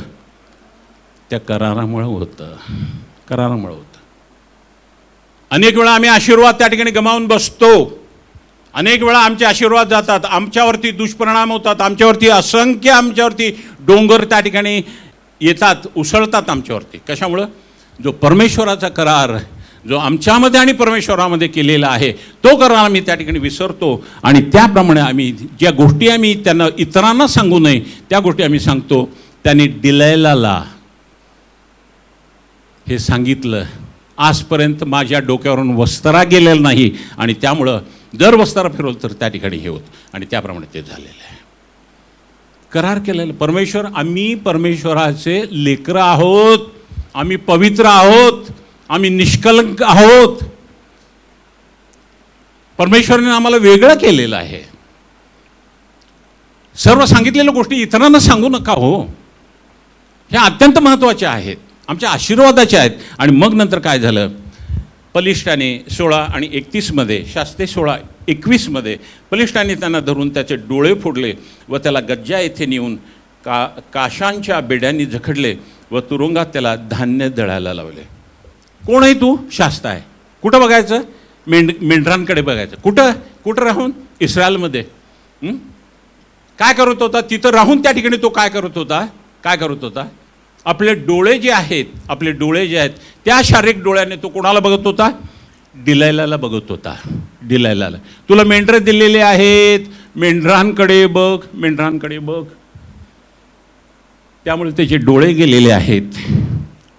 त्या करारामुळे होतं. करारामुळे होतं. अनेक वेळा आम्ही आशीर्वाद त्या ठिकाणी गमावून बसतो. अनेक वेळा आमचे आशीर्वाद जातात, आमच्यावरती दुष्परिणाम होतात, आमच्यावरती डोंगर त्या ठिकाणी येतात, उसळतात आमच्यावरती. कशामुळं? जो परमेश्वराचा करार जो आमच्यामध्ये आणि परमेश्वरामध्ये केलेला आहे तो करार आम्ही त्या ठिकाणी विसरतो आणि त्याप्रमाणे आम्ही ज्या गोष्टी आम्ही त्यांना इतरांना सांगू नये त्या गोष्टी आम्ही सांगतो. त्यांनी डिलायलाला हे सांगितलं, आजपर्यंत माझ्या डोक्यावरून वस्त्रा गेलेला नाही आणि त्यामुळं जर वस्त्रा फिरवलं तर त्या ठिकाणी हे होत आणि त्याप्रमाणे ते झालेलं आहे. करार केलेलं परमेश्वर, आम्ही परमेश्वराचे लेकरं आहोत, आम्ही पवित्र आहोत, आम्ही निष्कलंक आहोत. परमेश्वराने आम्हाला वेगळं केलेलं आहे. सर्व सांगितलेल्या गोष्टी इतरांना सांगू नका हो. ह्या अत्यंत महत्त्वाच्या आहेत, आमच्या आशीर्वादाच्या आहेत. आणि मग नंतर काय झालं, बलिष्ठाने 16 आणि 31मध्ये, शास्त्रे 16:21मध्ये बलिष्ठाने त्यांना धरून त्याचे डोळे फोडले व त्याला गज्जा येथे नेऊन काशांच्या बेड्यांनी जखडले व तुरुंगात त्याला धान्य दळायला लावले. कोण आहे तू? शास्ता आहे. कुठं बघायचं? मेंढरांकडे बघायचं. कुठं राहून? इस्रायलमध्ये. काय करत होता तिथं राहून? त्या ठिकाणी तो काय करत होता? आपले डोळे जे आहेत त्या शारीरिक डोळ्याने तो कोणाला बघत होता? डिलायलाला बघत होता. डिलायलाला. तुला मेंढरे दिलेले आहेत, मेंढरांकडे बघ. त्यामुळे त्याचे डोळे गेलेले आहेत,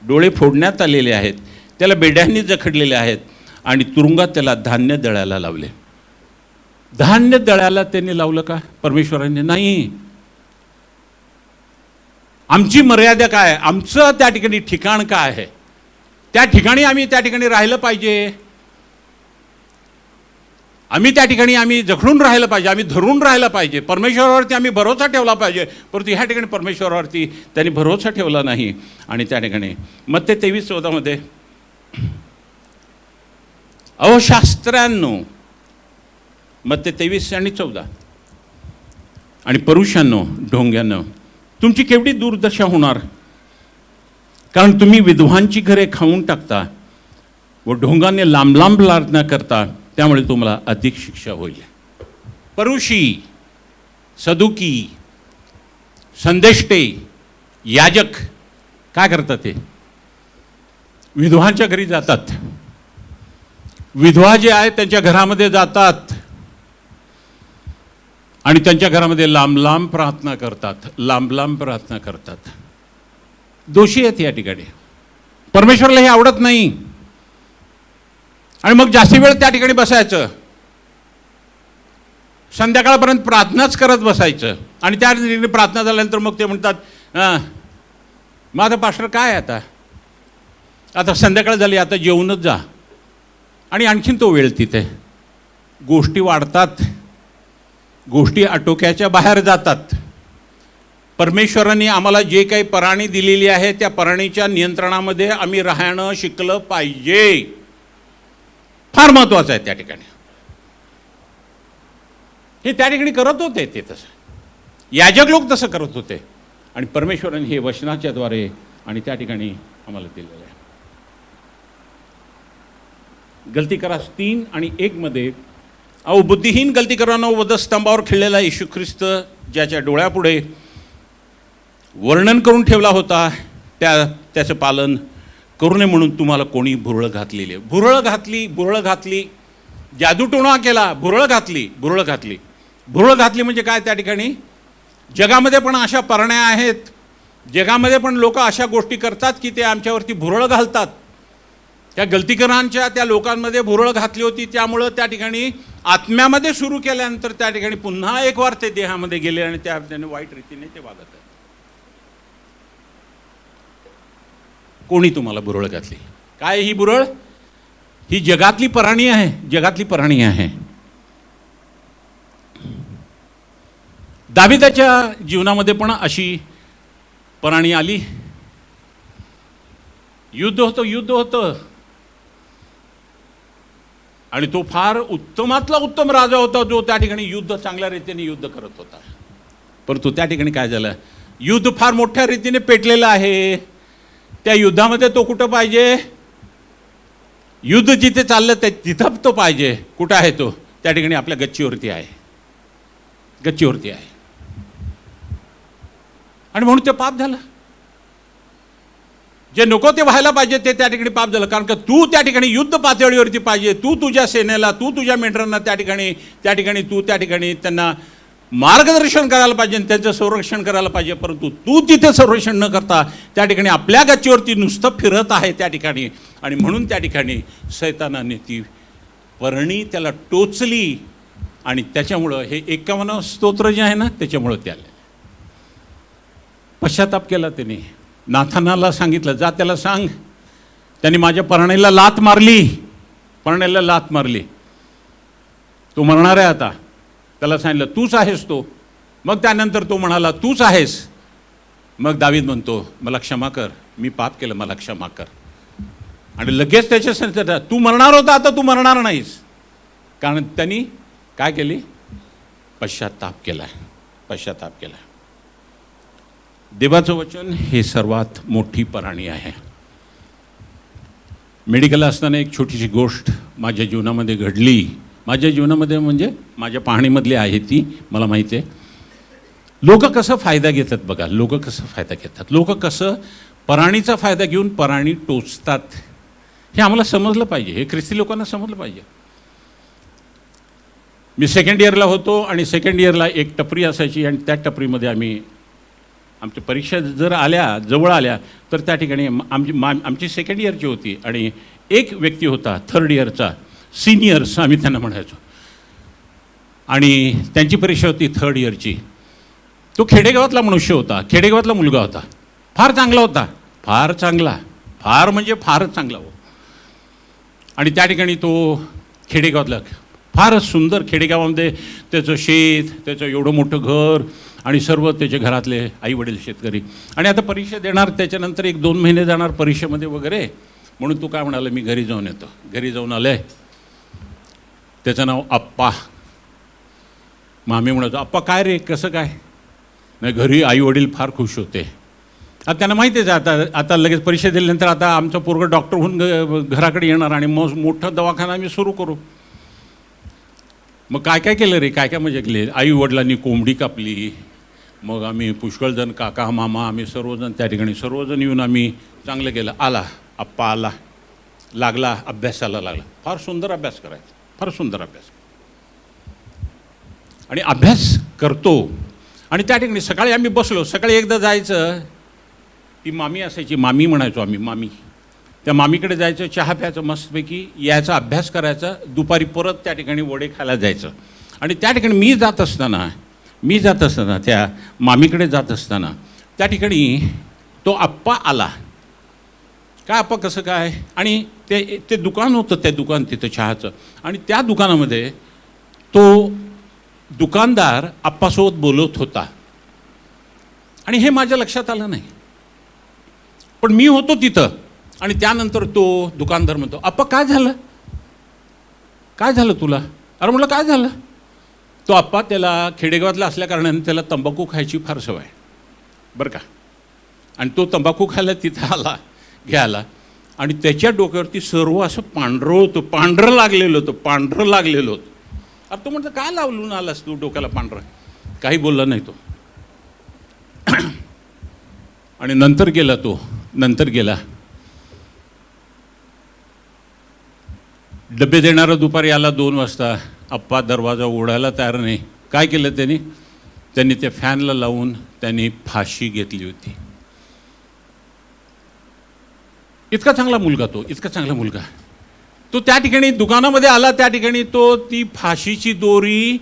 डोळे फोडण्यात आलेले आहेत, त्याला बेड्यांनी जखडलेले आहेत आणि तुरुंगात त्याला धान्य दळायला लावले. धान्य दळायला त्यांनी लावलं का? परमेश्वराने नाही. आमची मर्यादा काय आहे? आमचं त्या ठिकाणी ठिकाण काय आहे? त्या ठिकाणी आम्ही त्या ठिकाणी राहिलं पाहिजे. आम्ही जखडून राहिलं पाहिजे, आम्ही धरून राहिलं पाहिजे. परमेश्वरावरती आम्ही भरोसा ठेवला पाहिजे. परंतु ह्या ठिकाणी परमेश्वरावरती त्यांनी भरोसा ठेवला नाही. आणि त्या ठिकाणी मत्ते 23:14मध्ये, अहो शास्त्रांनो, मत्ते 23 आणि 14, आणि पुरुषांनो, ढोंग्यांनो, तुमची केवढी दुर्दशा होणार, कारण तुम्ही विधवांची घरे खाऊन टाकता व ढोंगाने लांब लांब प्रार्थना करता, त्यामुळे तुम्हाला अधिक शिक्षा होईल. परुषी, सदुकी, संदेष्टे, याजक काय करतात? ते विधवांच्या घरी जातात. विधवा जे आहेत त्यांच्या घरामध्ये जातात आणि त्यांच्या घरामध्ये लांब लांब प्रार्थना करतात. दोषी आहेत या ठिकाणी. परमेश्वराला हे आवडत नाही. आणि मग जास्ती वेळ त्या ठिकाणी बसायचं, संध्याकाळपर्यंत प्रार्थनाच करत बसायचं. आणि त्या ठिकाणी प्रार्थना झाल्यानंतर मग ते म्हणतात, माझं पास्टर काय आता संध्याकाळ झाली, आता जेवूनच जा. आणि आणखीन तो वेळ तिथे गोष्टी वाढतात, गोष्टी आटोक्याच्या बाहेर जातात. परमेश्वराने आम्हाला जे काही पराणी दिलेली आहे त्या पराणीच्या नियंत्रणामध्ये आम्ही राहणं शिकलं पाहिजे. फार महत्त्वाचं आहे त्या ठिकाणी. हे त्या ठिकाणी करत होते, ते तसं याजक लोक तसं करत होते. आणि परमेश्वराने हे वचनाच्या द्वारे आणि त्या ठिकाणी आम्हाला दिलेलं आहे. गलती करा 3 आणि 1मध्ये, अहो बुद्धिहीन गलती करांनो, वधस्तंभावर खिळलेला येशू ख्रिस्त ज्याच्या डोळ्यापुढे वर्णन करून ठेवला होता त्याचं पालन करू नये म्हणून तुम्हाला कोणी भुरळ घातलेली. भुरळ घातली, जादूटोणा केला, भुरळ घातली म्हणजे काय? त्या ठिकाणी जगामध्ये पण अशा परण्या आहेत, जगामध्ये पण लोक अशा गोष्टी करतात की ते आमच्यावरती भुरळ घालतात. त्या गलतीकरांच्या त्या लोकांमध्ये भुरळ घातली होती. त्यामुळं त्या ठिकाणी आत्म्यामध्ये सुरू केल्यानंतर त्या ठिकाणी पुन्हा एक वार ते देहामध्ये गेले आणि त्याने वाईट रीतीने ते वागत आहेत. कोणी तुम्हाला भुरळ घातली? काय ही भुरळ? ही जगातली पराणी आहे. दाविदाच्या जीवनामध्ये पण अशी पराणी आली. युद्ध होतं आणि तो फार उत्तमातला उत्तम राजा होता, जो त्या ठिकाणी युद्ध चांगल्या रीतीने युद्ध करत होता. परंतु त्या ठिकाणी काय झालं? युद्ध फार मोठ्या रीतीने पेटलेलं आहे. त्या युद्धामध्ये तो कुठं पाहिजे? युद्ध जिथे चाललं तिथं तो पाहिजे. कुठं आहे तो? त्या ठिकाणी आपल्या गच्चीवरती आहे. आणि म्हणून ते पाप झालं. जे नको ते व्हायला पाहिजे ते त्या ठिकाणी पाप झालं. कारण का तू त्या ठिकाणी युद्ध पातळीवरती पाहिजे. तू तुझ्या सेनेला, तू तुझ्या मेंढरांना त्या ठिकाणी त्यांना मार्गदर्शन करायला पाहिजे, त्यांचं संरक्षण करायला पाहिजे. परंतु तू तिथे संरक्षण न करता त्या ठिकाणी आपल्या गच्चीवरती नुसतं फिरत आहे त्या ठिकाणी. आणि म्हणून त्या ठिकाणी सैतानाने ती परणी त्याला टोचली आणि त्याच्यामुळं हे 51 स्तोत्र जे आहे ना त्याच्यामुळं त्याला पश्चाताप केला. त्याने नाथानाला सांगितलं, जा त्याला सांग, त्यांनी माझ्या परण्याला लात मारली. तो मरणार आहे आता. त्याला सांगितलं तूच आहेस तो. मग त्यानंतर तो म्हणाला तूच आहेस. मग दावीद म्हणतो मला क्षमा कर, मी पाप केलं, मला क्षमा कर. आणि लगेच त्याच्या तू मरणार होता, आता तू मरणार नाहीस. कारण त्यांनी काय केली? पश्चाताप केला, पश्चाताप केला. देवाचं वचन हे सर्वात मोठी पराणी आहे. मेडिकल असताना एक छोटीशी गोष्ट माझ्या जीवनामध्ये घडली. माझ्या जीवनामध्ये म्हणजे माझ्या पाहणीमधली आहे ती, मला माहिती आहे. लोक कसं फायदा घेतात बघा, लोक कसं फायदा घेतात. लोक कसं पराणीचा फायदा घेऊन पराणी टोचतात, हे आम्हाला समजलं पाहिजे. हे ख्रिस्ती लोकांना समजलं पाहिजे. मी सेकंड इयरला होतो आणि सेकंड इयरला एक टपरी असायची आणि त्या टपरीमध्ये आमच्या परीक्षा जर आल्या, जवळ आल्या, तर त्या ठिकाणी आमची सेकंड इयरची होती आणि एक व्यक्ती होता थर्ड इयरचा, सिनियर्स आम्ही त्यांना म्हणायचो, आणि त्यांची परीक्षा होती थर्ड इयरची. तो खेडेगावातला मनुष्य होता, खेडेगावातला मुलगा होता. फार चांगला होता, फार चांगला, फार म्हणजे फारच चांगला हो. आणि त्या ठिकाणी तो खेडेगावातला फारच सुंदर, खेडेगावामध्ये त्याचं शेत, त्याचं एवढं मोठं घर आणि सर्व त्याचे घरातले आई वडील शेतकरी. आणि आता परीक्षा देणार, त्याच्यानंतर 1-2 महिने जाणार परीक्षेमध्ये वगैरे. म्हणून तू काय म्हणाला, मी घरी जाऊन येतो. घरी जाऊन आले. त्याचं नाव आप्पा. मग आम्ही म्हणायचो आप्पा काय रे, कसं काय? नाही, घरी आई वडील फार खुश होते. आता त्यांना माहितीच आहे आता लगेच परीक्षा दिल्यानंतर आता आमचं पोरगं डॉक्टर होऊन घराकडे येणार आणि मग मोठं दवाखाना आम्ही सुरू करू. मग काय काय केलं रे, काय काय मजा केली. आई वडिलांनी कोंबडी कापली. मग आम्ही पुष्कळजण, काका मामा, आम्ही सर्वजण त्या ठिकाणी सर्वजण येऊन आम्ही चांगलं केलं. आला आप्पा, आला, लागला अभ्यासाला लागला. फार सुंदर अभ्यास करायचा, फार सुंदर अभ्यास. आणि अभ्यास करतो आणि त्या ठिकाणी सकाळी आम्ही बसलो. सकाळी एकदा जायचं, ती मामी असायची, मामी म्हणायचो आम्ही, मामी. त्या मामीकडे जायचं, चहा प्यायचं मस्तपैकी, यायचा अभ्यास करायचा. दुपारी परत त्या ठिकाणी वडे खायला जायचं. आणि त्या ठिकाणी मी जात असताना त्या मामीकडे जात असताना त्या ठिकाणी तो आप्पा आला. काय आप्पा कसं काय? आणि ते दुकान होतं, त्या दुकान तिथं चहाचं. आणि त्या दुकानामध्ये तो दुकानदार आप्पासोबत बोलत होता. आणि हे माझ्या लक्षात आलं नाही, पण मी होतो तिथं. आणि त्यानंतर तो दुकानदार म्हणतो आप्पा काय झालं, काय झालं तुला? अरे म्हटलं काय झालं? तो आप्पा, त्याला खेडेगावातला असल्याकारणाने त्याला तंबाखू खायची फार सवय बरं का. आणि तो तंबाखू खायला तिथं आला घ्यायला, आणि त्याच्या डोक्यावरती सर्व असं पांढरं होतं, पांढरं लागलेलं होतं. अरे तो म्हणतो काय लावलून आलास तू डोक्याला पांढरं? काही बोलला नाही तो. आणि नंतर गेला. डबे देणारा दुपारी आला 2 वाजता. आप्पा दरवाजा उघडायला तयार नाही. काय केलं त्यांनी त्या फॅनला लावून त्यांनी फाशी घेतली होती. इतका चांगला मुलगा तो त्या ठिकाणी दुकानामध्ये आला. त्या ठिकाणी तो ती फाशीची दोरी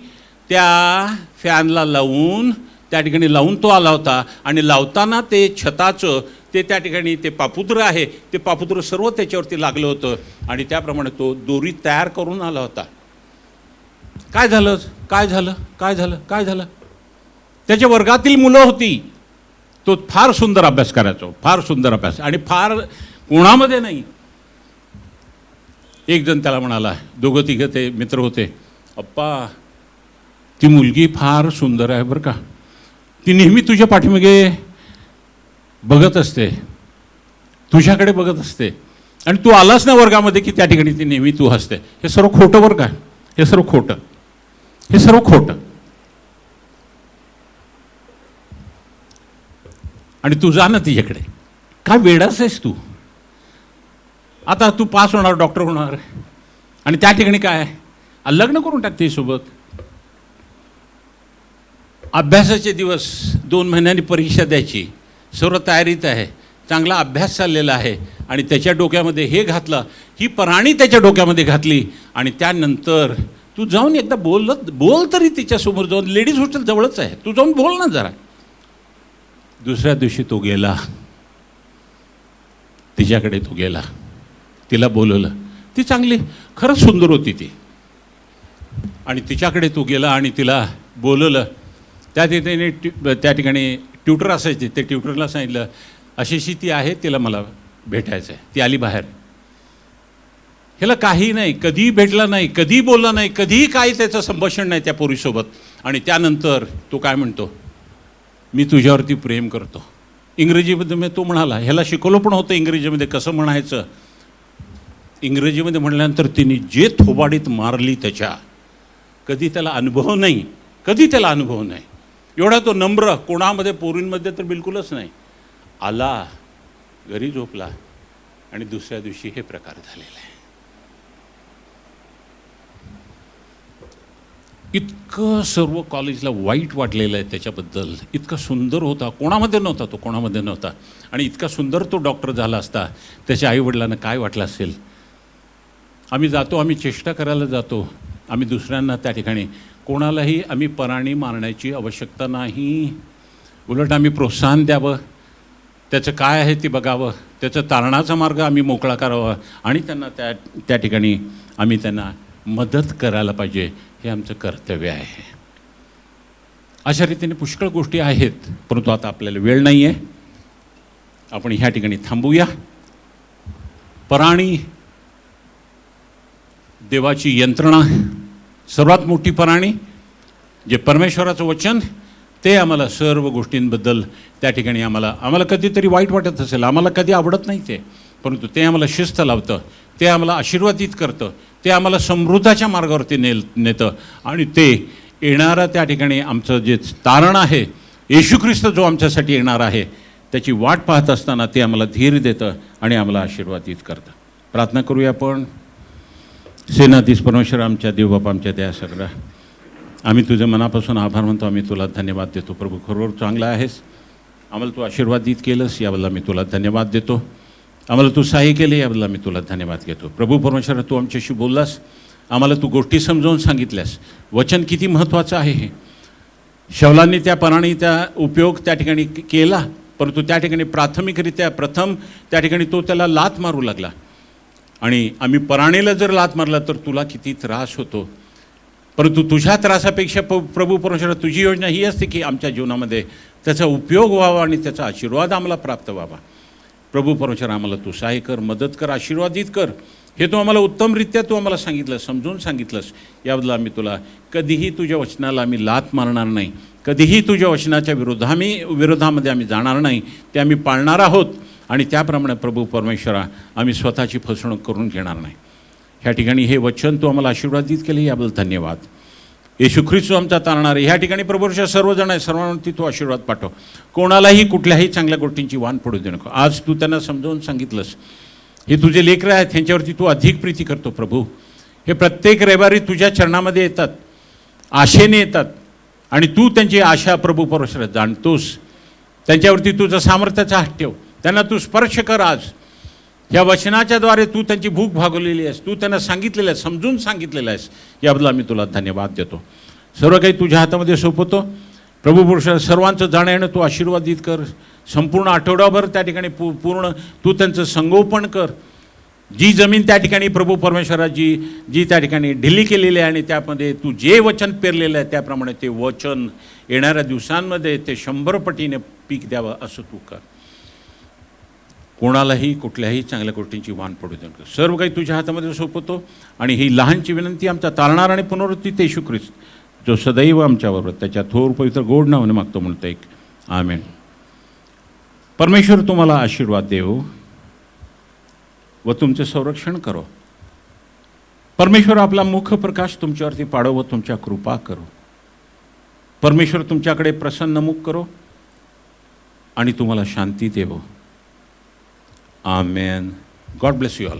त्या फॅनला लावून त्या ठिकाणी लावून तो आला होता. आणि लावताना ते छताचं ते त्या ठिकाणी ते पापुत्र आहे, ते पापुत्र सर्व त्याच्यावरती लागलं होतं. आणि त्याप्रमाणे तो दोरी तयार करून आला होता. काय झालं? त्याच्या वर्गातील मुलं होती. तो फार सुंदर अभ्यास करायचो, फार सुंदर अभ्यास, आणि फार कोणामध्ये नाही. एक जण त्याला म्हणाला, 2-3 ते मित्र होते, अप्पा ती मुलगी फार सुंदर आहे बरं का, ती नेहमी तुझ्या पाठीमागे बघत असते, तुझ्याकडे बघत असते, आणि तू आलास ना वर्गामध्ये की त्या ठिकाणी ती नेहमी तू हसते. हे सर्व खोटं बरं का, हे सर्व खोटं. आणि तू जा ना तिच्याकडे. काय वेडाच आहेस तू? आता तू पास होणार, डॉक्टर होणार, आणि त्या ठिकाणी काय लग्न करून टाक तिच्यासोबत. अभ्यासाचे दिवस, 2 महिन्यांनी परीक्षा द्यायची, सर्व तयारीत आहे, चांगला अभ्यास चाललेला आहे, आणि त्याच्या डोक्यामध्ये हे घातलं, ही पराणी त्याच्या डोक्यामध्ये घातली. आणि त्यानंतर तू जाऊन एकदा बोल तरी तिच्यासमोर जाऊन. लेडीज हॉस्टेल जवळच आहे, तू जाऊन बोल ना जरा. दुसऱ्या दिवशी तो गेला, तिच्याकडे तो गेला, तिला बोलवलं. ती चांगली, खरंच सुंदर होती ती. आणि तिच्याकडे तू गेला आणि तिला बोलवलं. त्या तिथे त्या ठिकाणी ट्युटर असायचे. ते ट्युटरला सांगितलं अशी ती आहे, तिला मला भेटायचं आहे. ती आली बाहेर. ह्याला काही नाही, कधी भेटला नाही, कधी बोलला नाही, कधीही काही त्याचं संभाषण नाही त्या पोरीसोबत. आणि त्यानंतर तो काय म्हणतो, मी तुझ्यावरती प्रेम करतो. इंग्रजीमध्ये तो म्हणाला. ह्याला शिकवलं पण होतं इंग्रजीमध्ये कसं म्हणायचं. इंग्रजीमध्ये म्हणल्यानंतर तिने जे थोबाडीत मारली त्याच्या, कधी त्याला अनुभव नाही, कधी त्याला अनुभव नाही. एवढा तो नम्र, कोणामध्ये पोरींमध्ये तर बिलकुलच नाही. आला, घरी झोपला आणि दुसऱ्या दिवशी हे प्रकार झालेला आहे. इतकं सर्व कॉलेजला वाईट वाटलेलं आहे त्याच्याबद्दल. इतका सुंदर होता, कोणामध्ये नव्हता तो, कोणामध्ये नव्हता. आणि इतका सुंदर तो डॉक्टर झाला असता, त्याच्या आईवडिलांना काय वाटलं असेल. आम्ही जातो, आम्ही चेष्टा करायला जातो, आम्ही दुसऱ्यांना त्या ठिकाणी कोणालाही आम्ही पराणी मारण्याची आवश्यकता नाही. उलट आम्ही प्रोत्साहन द्यावं, त्याचं काय आहे ते बघावं, त्याचं तारणाचा मार्ग आम्ही मोकळा करावा आणि त्यांना त्या ठिकाणी आम्ही त्यांना मदत करायला पाहिजे. हे आमचं कर्तव्य आहे. अशा रीतीने पुष्कळ गोष्टी आहेत, परंतु आता आपल्याला वेळ नाही आहे. आपण ह्या ठिकाणी थांबूया. पराणी देवाची यंत्रणा, सर्वात मोठी पराणी जे परमेश्वराचं वचन, ते आम्हाला सर्व गोष्टींबद्दल त्या ठिकाणी आम्हाला कधीतरी वाईट वाटत असेल, आम्हाला कधी आवडत नाही ते, परंतु ते आम्हाला शिस्त लावतं, ते आम्हाला आशीर्वादित करतं, ते आम्हाला समृद्धाच्या मार्गावरती नेतं. आणि ते येणारा त्या ठिकाणी आमचं जे तारण आहे, येशू ख्रिस्त जो आमच्यासाठी येणार आहे, त्याची वाट पाहत असताना ते आम्हाला धीर देतं आणि आम्हाला आशीर्वादित करतं. प्रार्थना करूया आपण. सेनाधीश परमेश्वर, आमच्या देवबापा, आमच्या दया सगळा, आम्ही तुझ्या मनापासून आभार मानतो. आम्ही तुला धन्यवाद देतो. प्रभू, खरोखर चांगला आहेस. आम्हाला तू आशीर्वादित केलंस, याबद्दल आम्ही तुला धन्यवाद देतो. आम्हाला तू सहाय्य केले, याबद्दल आम्ही तुला धन्यवाद घेतो. प्रभू परमेश्वर, तू आमच्याशी बोललास, आम्हाला तू गोष्टी समजावून सांगितल्यास. वचन किती महत्त्वाचं आहे हे. शौलांनी त्या पराणीचा उपयोग त्या ठिकाणी केला, परंतु त्या ठिकाणी प्राथमिकरित्या प्रथम त्या ठिकाणी तो त्याला लात मारू लागला. आणि आम्ही पराणीला जर लात मारला तर तुला किती त्रास होतो, परंतु तुझ्या त्रासापेक्षा प्रभू परमेश्वर तुझी योजना ही असते की आमच्या जीवनामध्ये त्याचा उपयोग व्हावा आणि त्याचा आशीर्वाद आम्हाला प्राप्त व्हावा. प्रभू परमेश्वर, आम्हाला तू सहाय्य कर, मदत कर, आशीर्वादित कर. हे तू आम्हाला उत्तमरित्या तू आम्हाला सांगितलं, समजून सांगितलंस. याबद्दल आम्ही तुला कधीही तुझ्या वचनाला आम्ही लात मारणार नाही, कधीही तुझ्या वचनाच्या विरोधामध्ये आम्ही जाणार नाही. ते आम्ही पाळणार आहोत आणि त्याप्रमाणे प्रभू परमेश्वरा आम्ही स्वतःची फसवणूक करून घेणार नाही. ह्या ठिकाणी हे वचन तू आम्हाला आशीर्वादित केले, याबद्दल धन्यवाद. येशू ख्रिस्त आमचा तारणार आहे. ह्या ठिकाणी प्रभूच्या सर्वजण आहे, सर्वांवरती तू आशीर्वाद पाठव. कोणालाही कुठल्याही चांगल्या गोष्टींची वाण पडू दे नको. आज तू त्यांना समजावून सांगितलंस. हे तुझे लेकरं आहेत, ह्यांच्यावरती तू अधिक प्रीती करतो प्रभू. हे प्रत्येक रविवारी तुझ्या चरणामध्ये येतात, आशेने येतात आणि तू त्यांची आशा प्रभू परमेश्वर जाणतोस. त्यांच्यावरती तुझं सामर्थ्याचा हात ठेव, त्यांना तू स्पर्श कर. आज या वचनाच्याद्वारे तू त्यांची भूक भागवलेली आहेस, तू त्यांना सांगितलेलं आहेस, समजून सांगितलेलं आहेस. याबद्दल आम्ही तुला धन्यवाद देतो. सर्व काही तुझ्या हातामध्ये सोपवतो. प्रभू पुरुषा सर्वांचं जाणं येणं तू आशीर्वादित कर. संपूर्ण आठवडाभर त्या ठिकाणी पूर्ण तू त्यांचं संगोपन कर. जी जमीन त्या ठिकाणी प्रभू परमेश्वराची जी त्या ठिकाणी ढिली केलेली आहे आणि त्यामध्ये तू जे वचन पेरलेलं आहे त्याप्रमाणे ते वचन येणाऱ्या दिवसांमध्ये ते 100 पटीने पीक द्यावं असं तू कर. कोणालाही कुठल्याही चांगल्या गोष्टींची वाण पडू दे नको. सर्व काही तुझ्या हातामध्ये सोपवतो आणि ही लहानची विनंती आमचा तारणार आणि पुनरुत्थित येशू ख्रिस्त जो सदैव आमच्याबरोबर त्याच्या थोर पवित्र गोड नावाने मागतो म्हणतो एक आमेन. परमेश्वर तुम्हाला आशीर्वाद देव व तुमचे संरक्षण करो. परमेश्वर आपला मुख प्रकाश तुमच्यावरती पाडो व तुमच्या कृपा करो. परमेश्वर तुमच्याकडे प्रसन्न मुख करो आणि तुम्हाला शांती देवो. Amen. God bless you all.